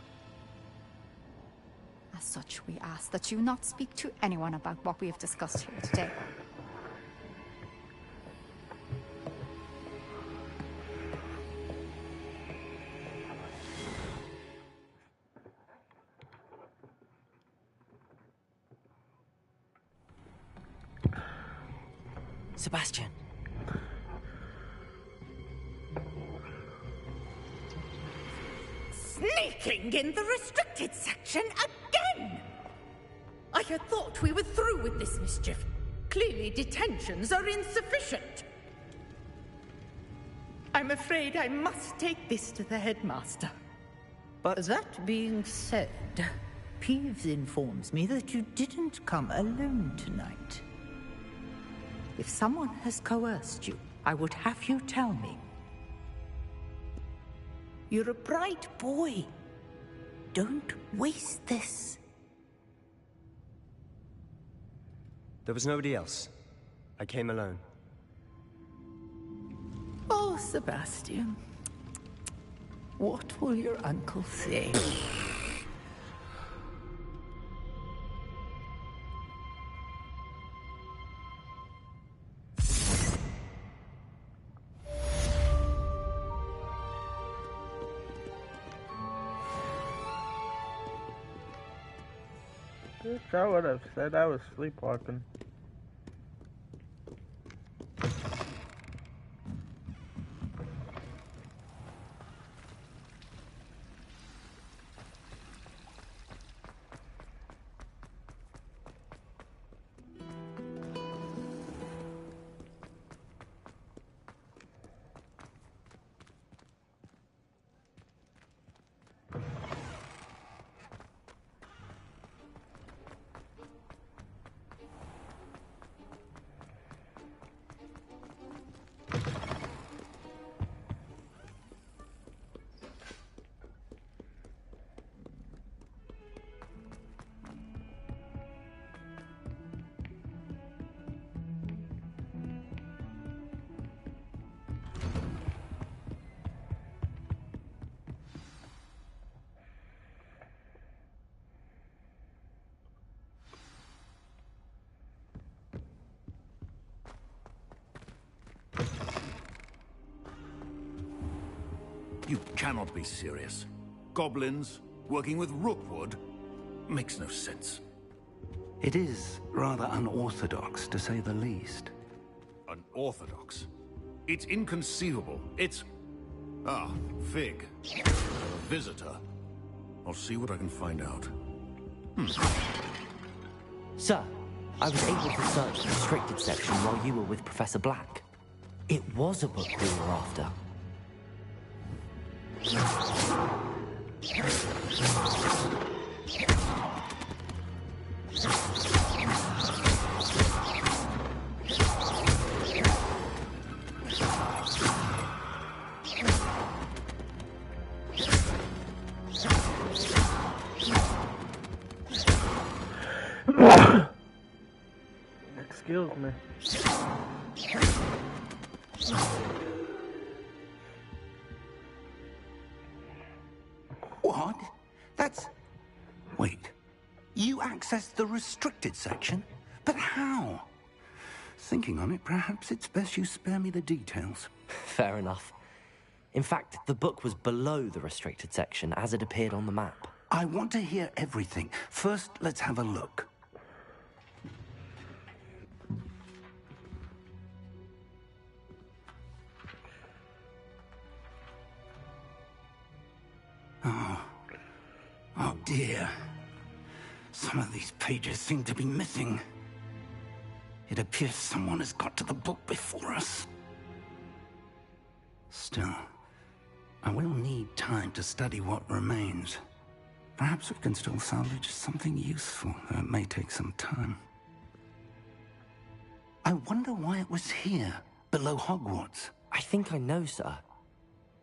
As such, we ask that you not speak to anyone about what we have discussed here today.
Sebastian.
Sneaking in the restricted section again! I had thought we were through with this mischief. Clearly detentions are insufficient. I'm afraid I must take this to the headmaster.
But that being said, Peeves informs me that you didn't come alone tonight. If someone has coerced you, I would have you tell me. You're a bright boy. Don't waste this.
There was nobody else. I came alone.
Oh, Sebastian. What will your uncle say?
I would have said I was sleepwalking.
You cannot be serious. Goblins working with Rookwood makes no sense.
It is rather unorthodox, to say the least.
Unorthodox? It's inconceivable. It's... Ah, Fig. A visitor. I'll see what I can find out.
Sir, I was able to search the restricted section while you were with Professor Black. It was a book we were after.
Excuse me.
What? That's... Wait. You accessed the restricted section? But how? Thinking on it, perhaps it's best you spare me the details.
Fair enough. In fact, the book was below the restricted section as it appeared on the map.
I want to hear everything. First, let's have a look. Oh dear. Some of these pages seem to be missing. It appears someone has got to the book before us. Still, I will need time to study what remains. Perhaps we can still salvage something useful, though it may take some time. I wonder why it was here, below Hogwarts.
I think I know, sir.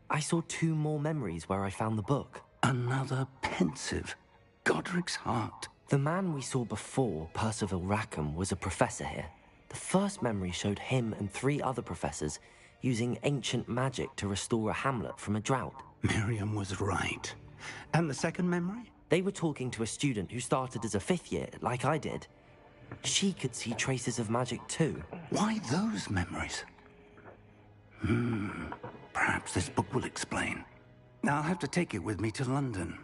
I saw 2 more memories where I found the book.
Another pensive Godric's heart.
The man we saw before, Percival Rackham, was a professor here. The first memory showed him and 3 other professors using ancient magic to restore a hamlet from a drought.
Miriam was right. And the second memory?
They were talking to a student who started as a 5th year, like I did. She could see traces of magic too.
Why those memories? Perhaps this book will explain. I'll have to take it with me to London.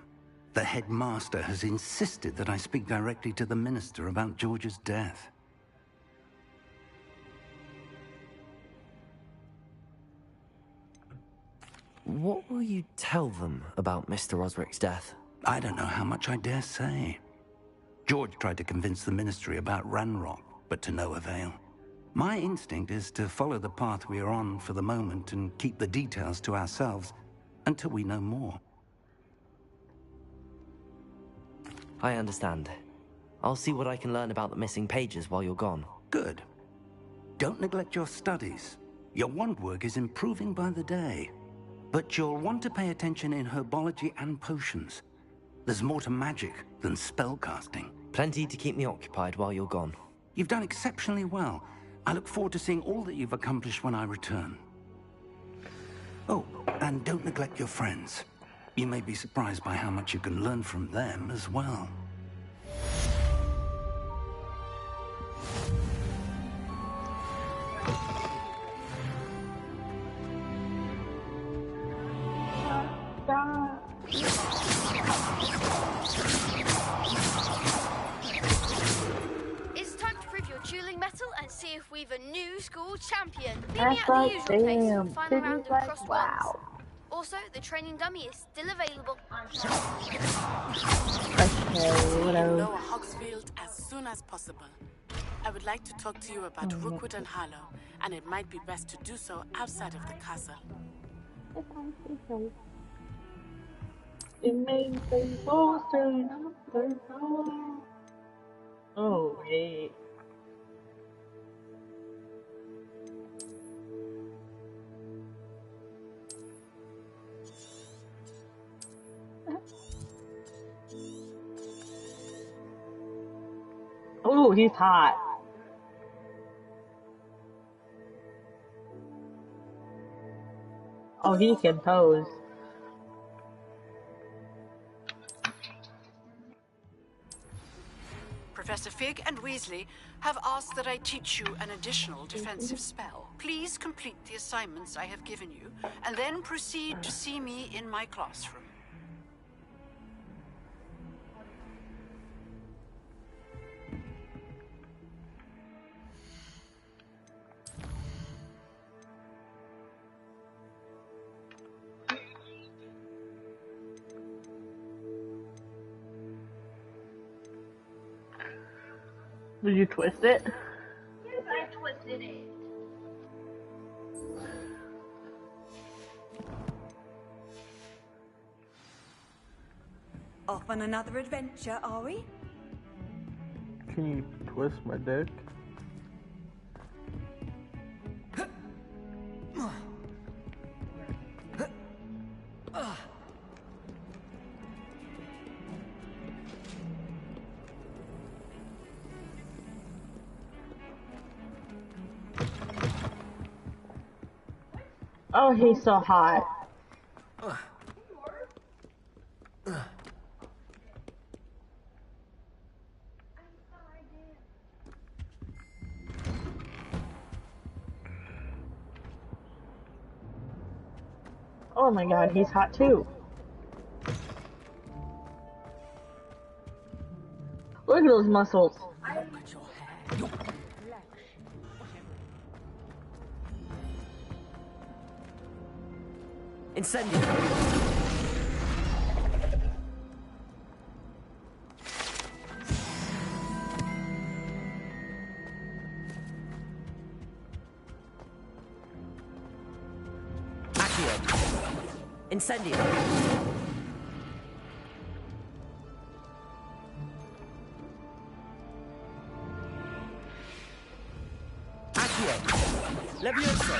The headmaster has insisted that I speak directly to the minister about George's death.
What will you tell them about Mr. Osric's death?
I don't know how much I dare say. George tried to convince the ministry about Ranrock, but to no avail. My instinct is to follow the path we are on for the moment and keep the details to ourselves until we know more.
I understand. I'll see what I can learn about the missing pages while you're gone.
Good. Don't neglect your studies. Your wand work is improving by the day. But you'll want to pay attention in herbology and potions. There's more to magic than spellcasting.
Plenty to keep me occupied while you're gone.
You've done exceptionally well. I look forward to seeing all that you've accomplished when I return. Oh, and don't neglect your friends. You may be surprised by how much you can learn from them as well.
It's time to prove your dueling mettle and see if we've a new school champion. Meet me at the usual place for the final round of crosswords.
Wow.
Also, the training dummy is still available.
Okay,
Lower Hogsfield as soon as possible. I would like to talk to you about Rookwood and Harlow, and it might be best to do so outside of the castle.
Oh, wait. Oh, he's hot. Oh, he can pose.
Professor Fig and Weasley have asked that I teach you an additional defensive spell. Please complete the assignments I have given you, and then proceed to see me in my classroom.
Did you twist it?
Yes, I twisted it.
Off on another adventure, are we?
Can you twist my dick?
Oh, he's so hot. Oh my god, he's hot too. Look at those muscles.
Incendio. Incendio. Accio. Levioso.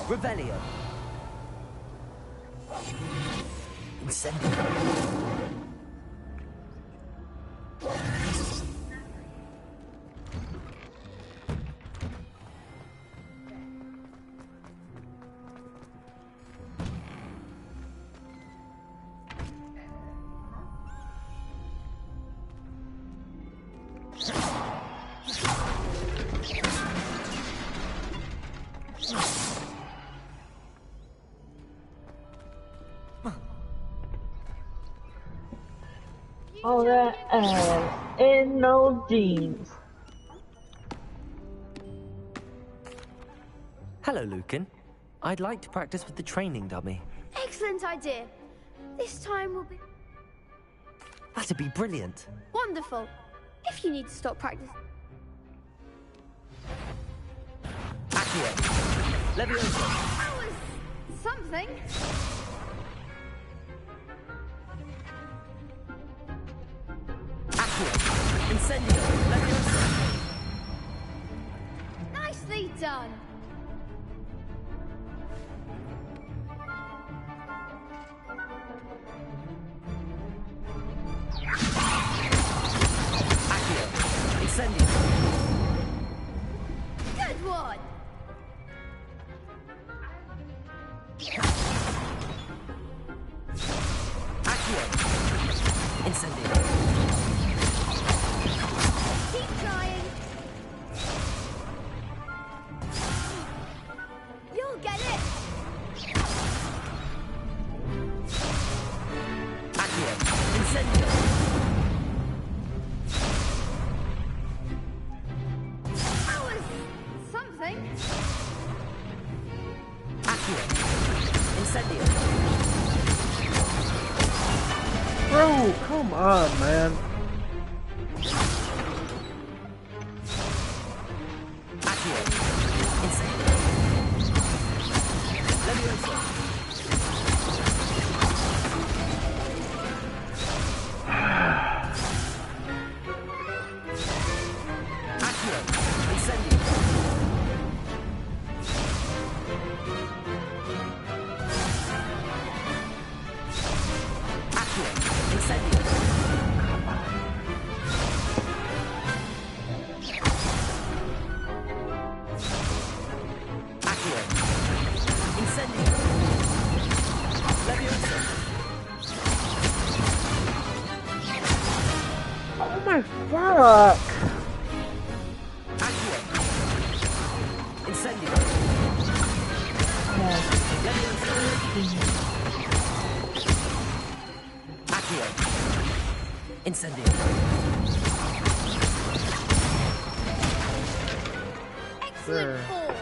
Revelio. Incendio.
All that ass in no jeans.
Hello, Lucan. I'd like to practice with the training dummy.
Excellent idea. This time will be
That'd be brilliant.
wonderful. If you need to stop practice.
Accio. Levioso.
That was something.
Incendio. Levioso.
Nicely done.
Accio. Incendio.
Good one.
Accio. Incendio.
Keep trying. You'll get it.
Accio. Incendio.
That was something.
Accio. Incendio.
Bro, come on, man.
Accio. Incendio. Levioso. Accio. Incendio. Accio. Incendio. Accio. Incendio. Levioso.
Oh my fuck.
Accio. Accio. Incendio.
Excellent fall.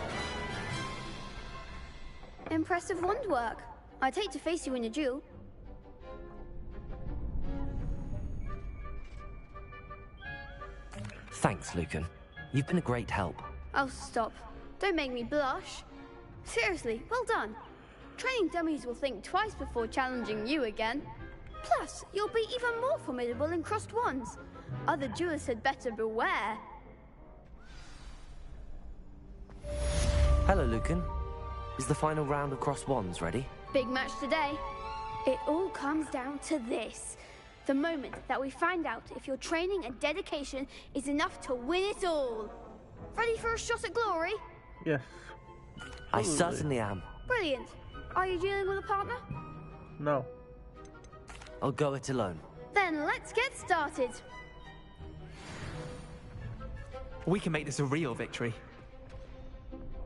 Impressive wand work. I'd hate to face you in a duel.
Thanks, Lucan. You've been a great help.
Oh, stop. Don't make me blush. Seriously, well done. Training dummies will think twice before challenging you again. Plus, you'll be even more formidable in crossed wands. Other duelists had better beware.
Hello, Lucan. Is the final round of crossed wands ready?
Big match today. It all comes down to this. The moment that we find out if your training and dedication is enough to win it all. Ready for a shot at glory?
Yes.
I certainly am.
Brilliant. Are you dealing with a partner?
No.
I'll go it alone.
Then let's get started.
We can make this a real victory.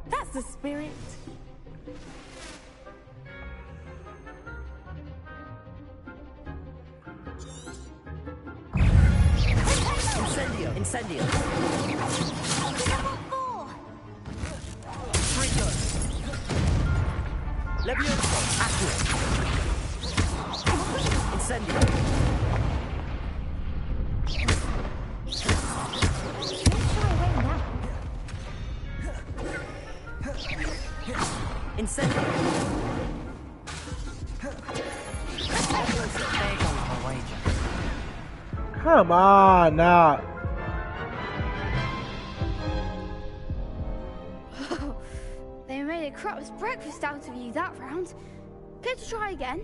That's the spirit.
Incendio! Incendio! Freaker! Levioso! Accio! Incendio! Incendio! There goes my wager.
Come on now.
They made a crap's breakfast out of you that round. Care to try again?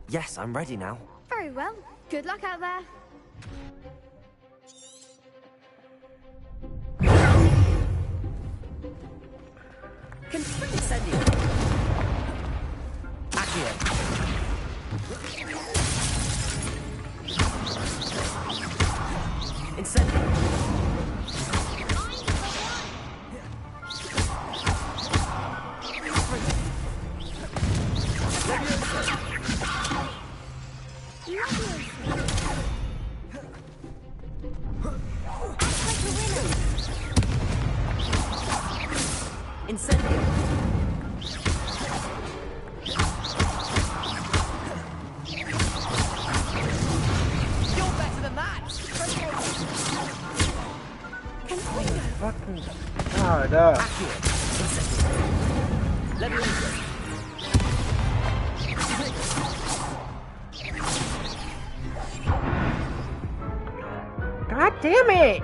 Yes, I'm ready now.
Very well. Good luck out there.
Incendio! Accio! Incendio! Incendio! You're better than that!
Fucking God up.
Let me go.
God damn it!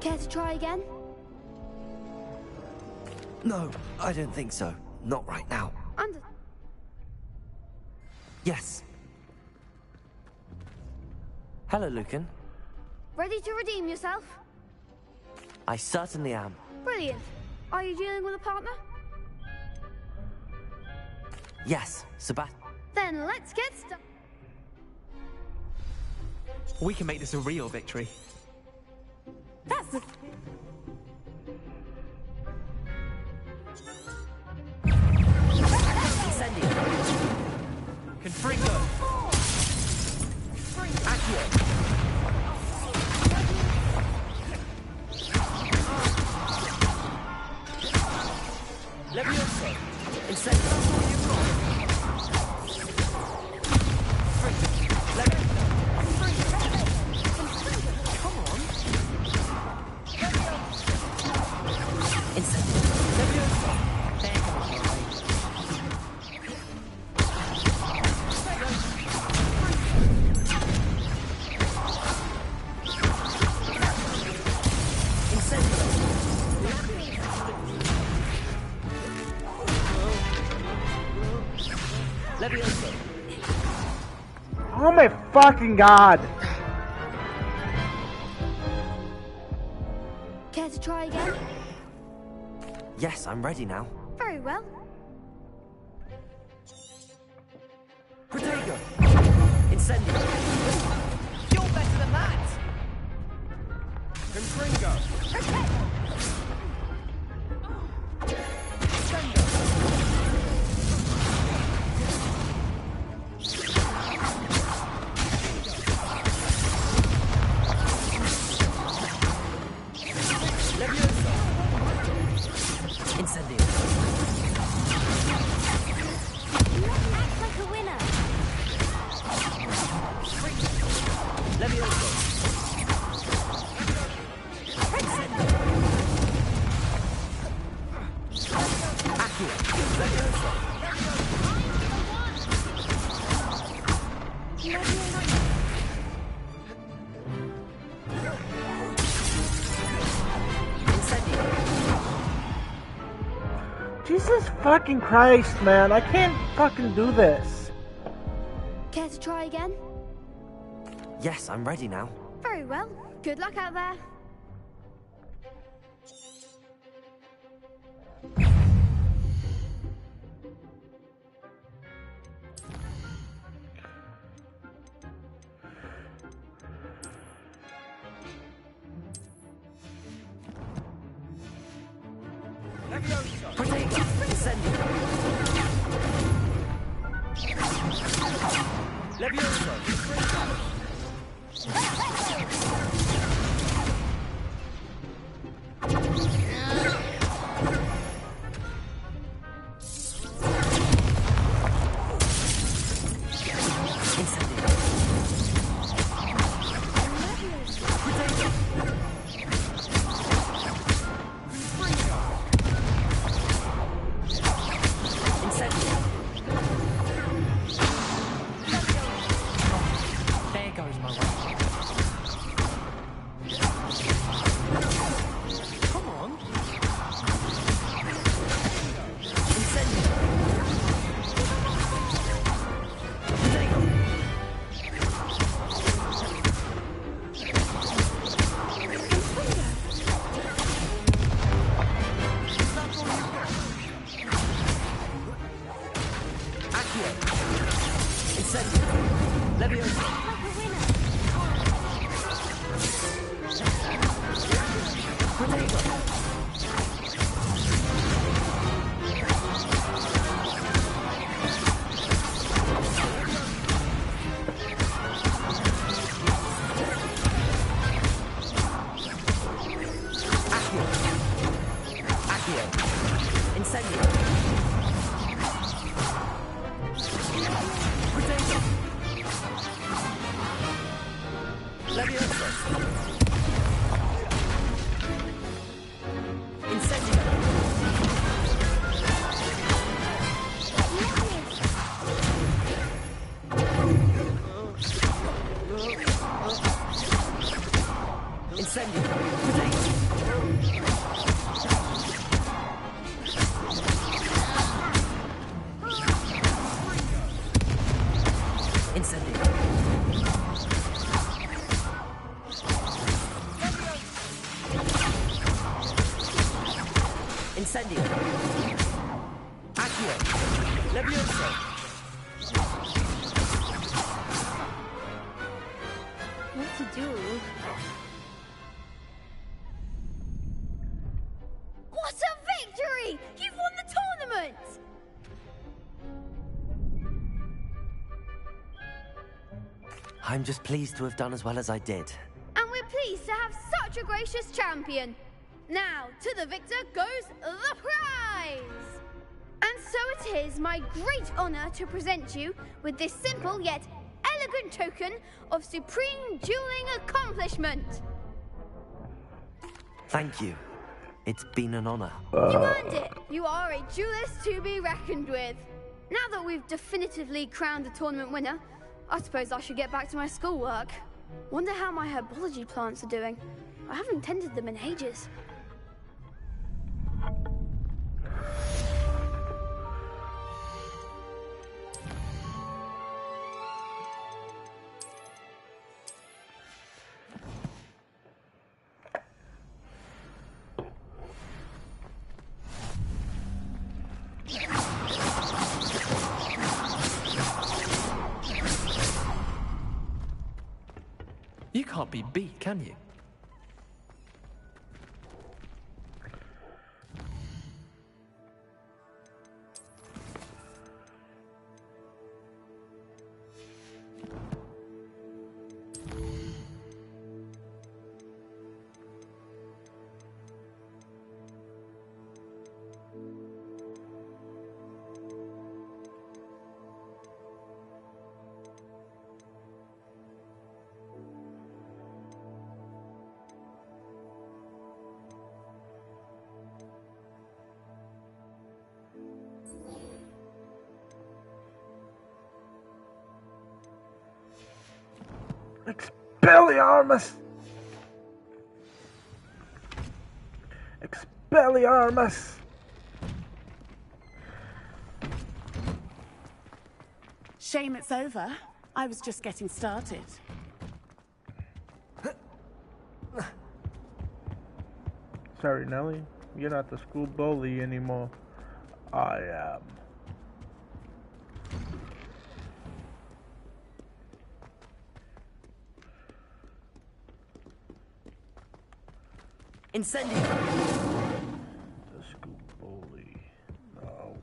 Care to try again?
No, I don't think so. Not right now. Yes. Hello, Lucan.
Ready to redeem yourself?
I certainly am.
Brilliant. Are you dealing with a partner?
Yes, Sebastian.
Then let's get started.
We can make this a real victory.
That's the...
Incendio! Confringo! Accio! Levioso! Incendio! Come on! Incendio! Levioso! There goes my wager. Levioso.
Oh my fucking God!
Care to try again?
Yes, I'm ready now.
Very well.
Protego! Incendio! You're better than that! Confringo! Incendio.
Act like a winner.
Levioso. Incendio. Accio. Levioso.
Jesus fucking Christ, man. I can't fucking do this.
Care to try again?
Yes, I'm ready now.
Very well. Good luck out there.
Protego. Incendio. Levioso. Incendio. Accio. Levioso.
What to do? What a victory! You've won the tournament!
I'm just pleased to have done as well as I did.
And we're pleased to have such a gracious champion. Now, to the victor goes the prize! And so it is my great honor to present you with this simple yet elegant token of supreme dueling accomplishment.
Thank you. It's been an honor.
You earned it. You are a duelist to be reckoned with. Now that we've definitively crowned the tournament winner, I suppose I should get back to my schoolwork. Wonder how my herbology plants are doing. I haven't tended them in ages.
You can't be beat, can you?
Expelliarmus! Expelliarmus!
Shame it's over. I was just getting started.
Sorry, Nelly. You're not the school bully anymore. I am.
Incendio!
The school bully. No.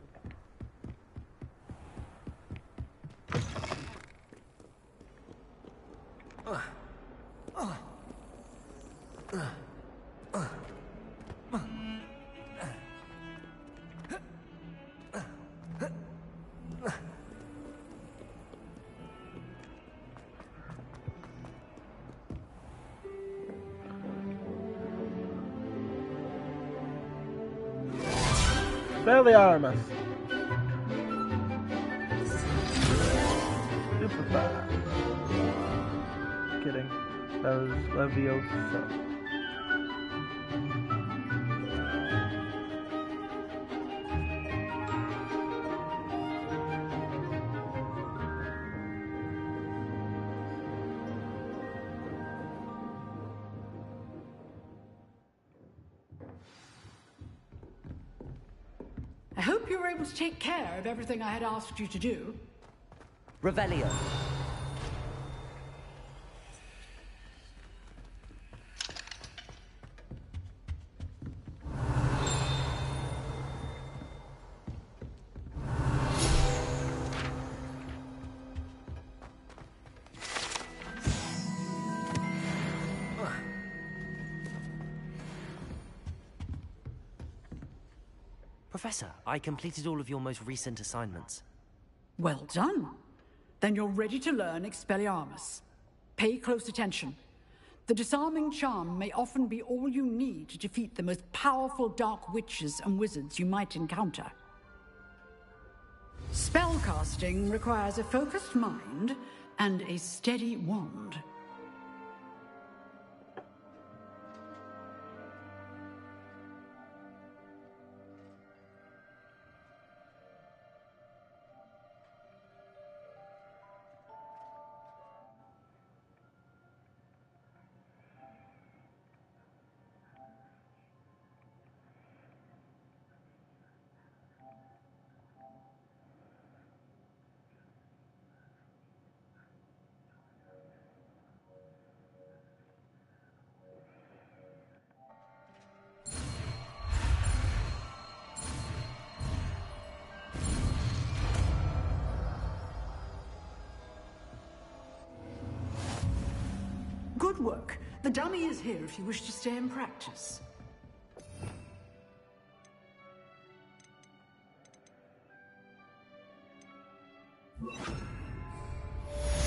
Expelliarmus! Super fast. Kidding. That was Leviosa.
I hope you were able to take care of everything I had asked you to do.
Revelio. Professor, I completed all of your most recent assignments.
Well done. Then you're ready to learn Expelliarmus. Pay close attention. The disarming charm may often be all you need to defeat the most powerful dark witches and wizards you might encounter. Spellcasting requires a focused mind and a steady wand. Good work. The dummy is here if you wish to stay and practice.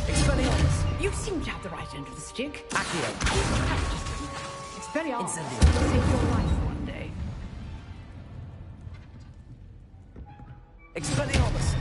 Expelliarmus! You seem to have the right end of the stick.
Accio.
Keep practicing. Expelliarmus will save your life one day.
Expelliarmus!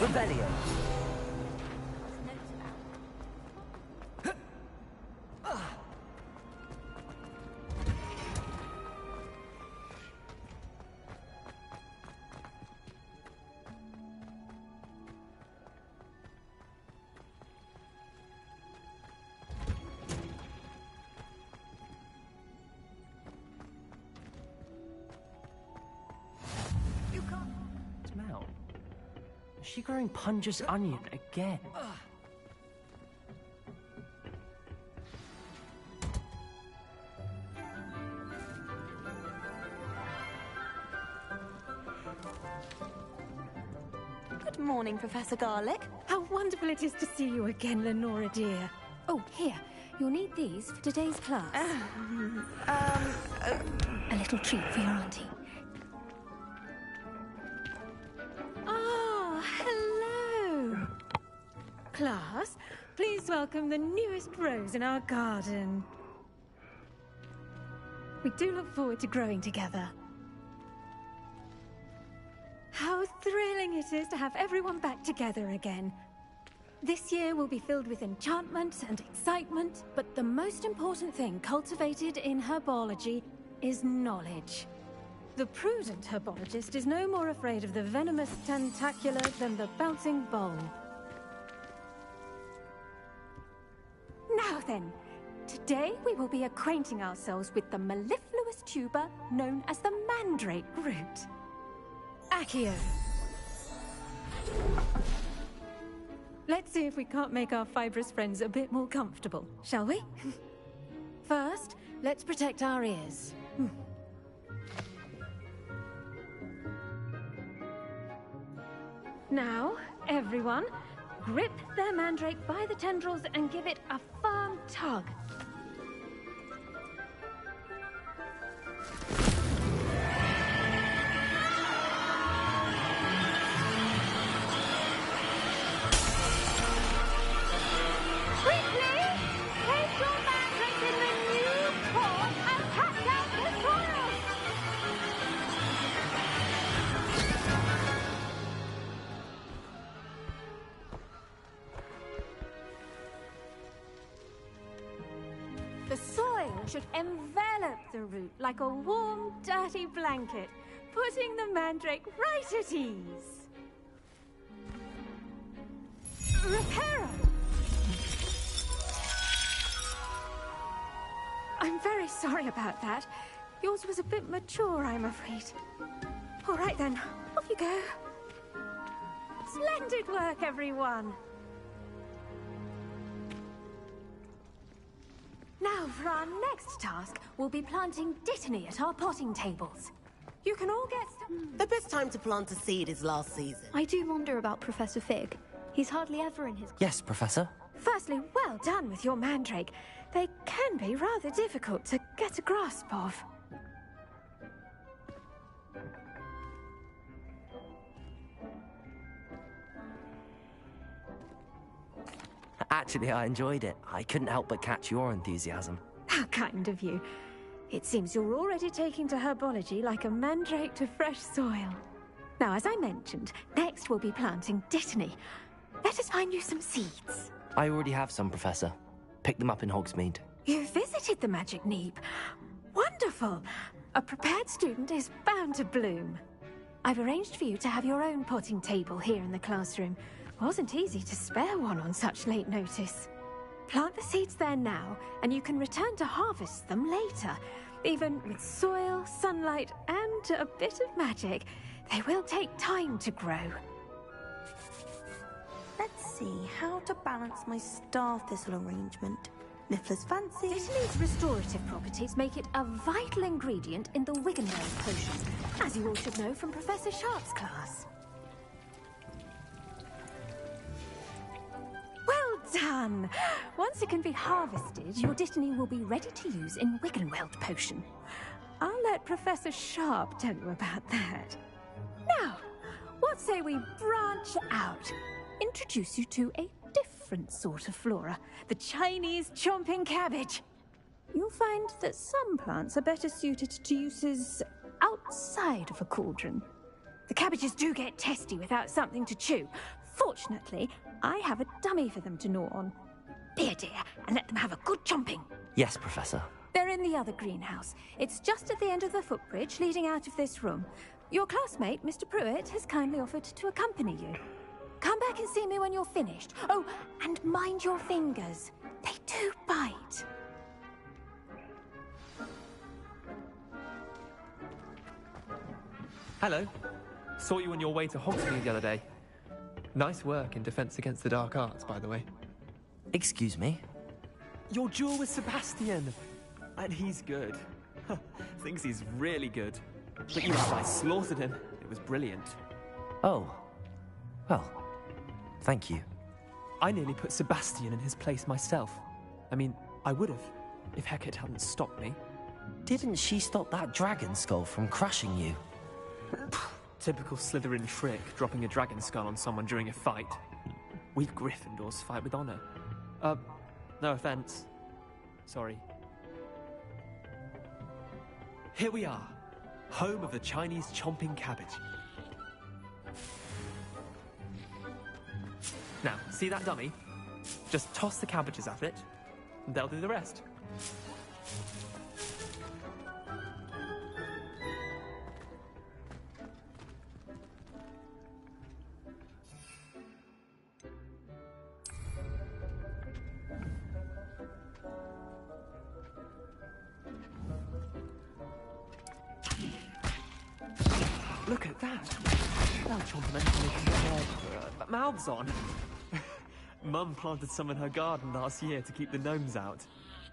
Revelio.
Is she growing Punja's onion again?
Good morning, Professor Garlick.
How wonderful it is to see you again, Lenora dear. Oh, here. You'll need these for today's class. A little treat for your auntie. Ah, hello. Class, please welcome the newest rose in our garden. We do look forward to growing together. How thrilling it is to have everyone back together again. This year will be filled with enchantment and excitement, but the most important thing cultivated in herbology is knowledge. The prudent herbologist is no more afraid of the venomous tentacula than the bouncing bowl. Now then, today we will be acquainting ourselves with the mellifluous tuber known as the mandrake root. Accio. Let's see if we can't make our fibrous friends a bit more comfortable, shall we? First, let's protect our ears. Now, everyone, grip their mandrake by the tendrils and give it a firm tug. The soil should envelop the root like a warm, dirty blanket, putting the mandrake right at ease. Reparo! I'm very sorry about that. Yours was a bit mature, I'm afraid. All right then, off you go. Splendid work, everyone. Now, for our next task, we'll be planting dittany at our potting tables. You can all get...
The best time to plant a seed is last season.
I do wonder about Professor Fig. He's hardly ever in his...
Yes, Professor.
Firstly, well done with your mandrake. They can be rather difficult to get a grasp of.
Actually, I enjoyed it. I couldn't help but catch your enthusiasm.
How kind of you. It seems you're already taking to herbology like a mandrake to fresh soil. Now, as I mentioned, next we'll be planting dittany. Let us find you some seeds.
I already have some, Professor. Picked them up in Hogsmeade.
You visited the Magic Neep. Wonderful. A prepared student is bound to bloom. I've arranged for you to have your own potting table here in the classroom. Wasn't easy to spare one on such late notice. Plant the seeds there now, and you can return to harvest them later. Even with soil, sunlight, and a bit of magic, they will take time to grow.
Let's see how to balance my star thistle arrangement. Niffler's fancy.
Dittany's restorative properties make it a vital ingredient in the Wiggenweld potion, as you all should know from Professor Sharp's class. Well done! Once it can be harvested, your dittany will be ready to use in Wiggenweld potion. I'll let Professor Sharp tell you about that. Now, what say we branch out? Introduce you to a different sort of flora, the Chinese chomping cabbage. You'll find that some plants are better suited to uses outside of a cauldron. The cabbages do get testy without something to chew. Fortunately, I have a dummy for them to gnaw on. Be a dear and let them have a good chomping.
Yes, Professor.
They're in the other greenhouse. It's just at the end of the footbridge leading out of this room. Your classmate, Mr. Pruitt, has kindly offered to accompany you. Come back and see me when you're finished. Oh, and mind your fingers. They do bite.
Hello. Saw you on your way to Hogsmeade the other day.
Nice work in Defense Against the Dark Arts, by the way.
Excuse me?
Your duel with Sebastian! And he's good. Thinks he's really good. But you know, I slaughtered him. It was brilliant.
Oh. Well, thank you.
I nearly put Sebastian in his place myself. I mean, I would have, if Hecate hadn't stopped me.
Didn't she stop that dragon skull from crushing you?
Typical Slytherin trick, dropping a dragon skull on someone during a fight. We Gryffindors fight with honor. No offense. Sorry. Here we are, home of the Chinese chomping cabbage. Now, see that dummy? Just toss the cabbages at it, and they'll do the rest. Look at that! They'll chomp them until they can get their mouths on. Mum planted some in her garden last year to keep the gnomes out.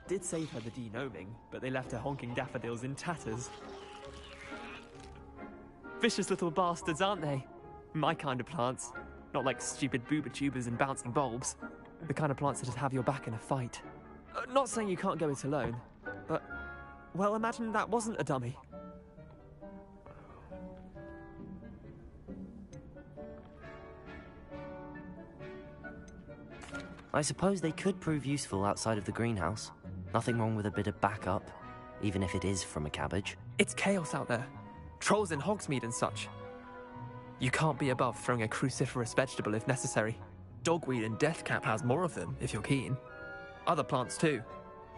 Did save her the denoming, but they left her honking daffodils in tatters. Vicious little bastards, aren't they? My kind of plants. Not like stupid booba tubers and bouncing bulbs. The kind of plants that'd have your back in a fight. Not saying you can't go it alone, but... well, imagine that wasn't a dummy.
I suppose they could prove useful outside of the greenhouse. Nothing wrong with a bit of backup, even if it is from a cabbage.
It's chaos out there. Trolls in Hogsmeade and such. You can't be above throwing a cruciferous vegetable if necessary. Dogweed and deathcap has more of them, if you're keen. Other plants too.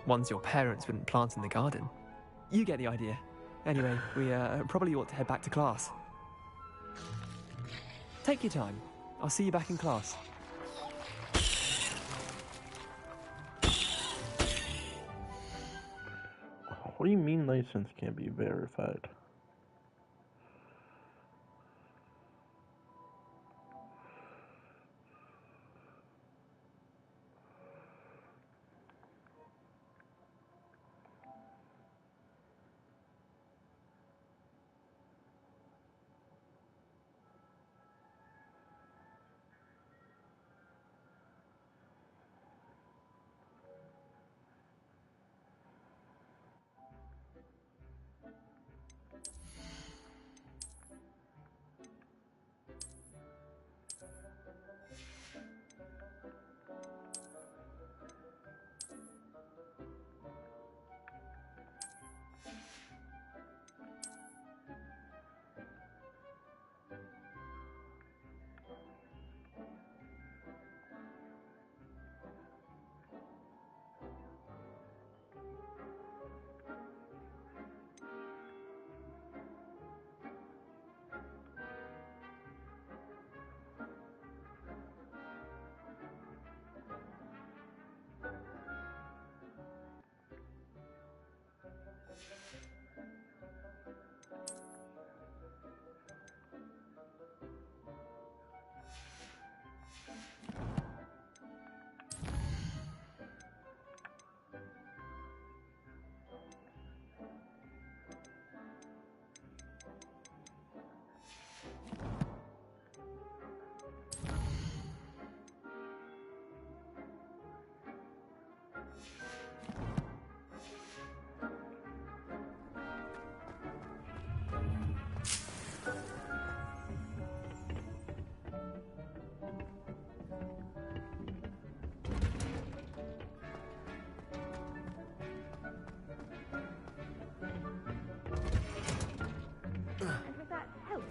Ones your parents wouldn't plant in the garden. You get the idea. Anyway, we probably ought to head back to class. Take your time. I'll see you back in class.
What do you mean license can't be verified?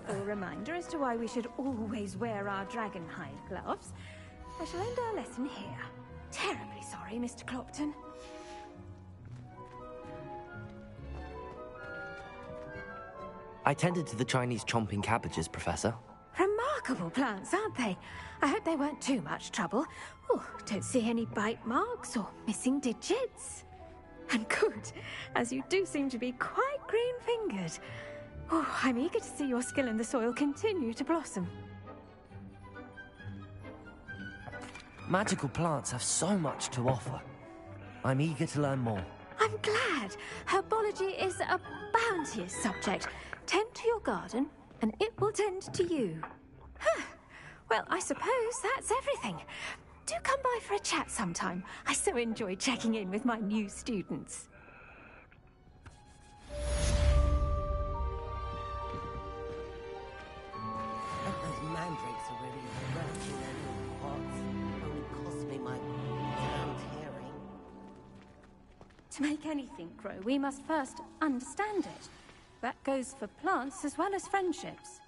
A reminder as to why we should always wear our dragon hide gloves. I shall end our lesson here. Terribly sorry, Mr. Clopton.
I tended to the Chinese chomping cabbages, Professor.
Remarkable plants, aren't they? I hope they weren't too much trouble. Oh, don't see any bite marks or missing digits. And good, as you do seem to be quite green-fingered. Oh, I'm eager to see your skill in the soil continue to blossom.
Magical plants have so much to offer. I'm eager to learn more.
I'm glad. Herbology is a bounteous subject. Tend to your garden, and it will tend to you. Well, I suppose that's everything. Do come by for a chat sometime. I so enjoy checking in with my new students.
Those mandrakes are really relishing their little pots. Only cost me my damned hearing.
To make anything grow, we must first understand it. That goes for plants as well as friendships.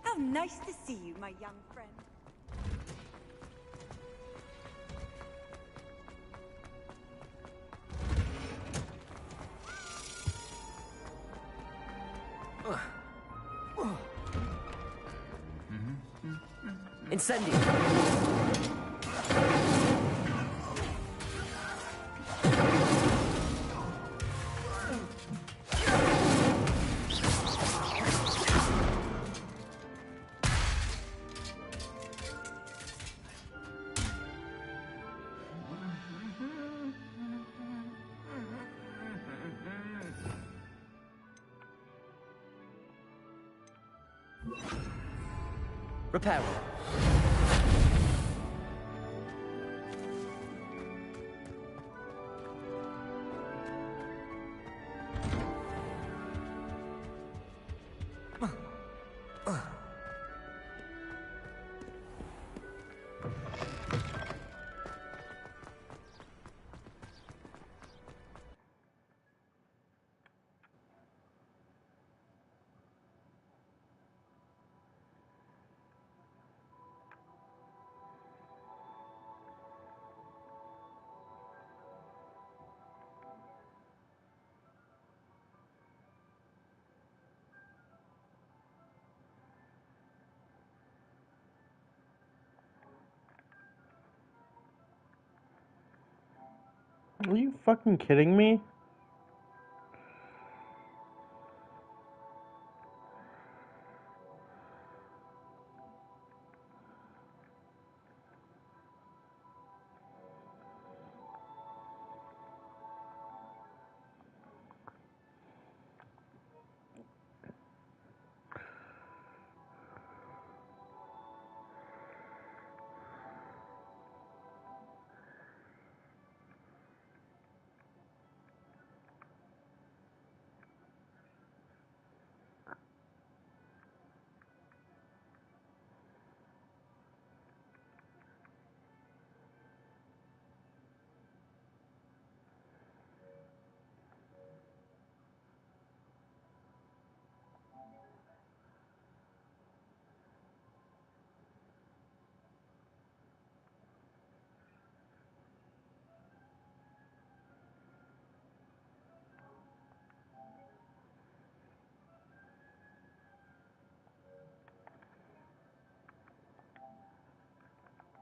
How nice to see you, my young friend.
Incendio! Repair it.
Are you fucking kidding me?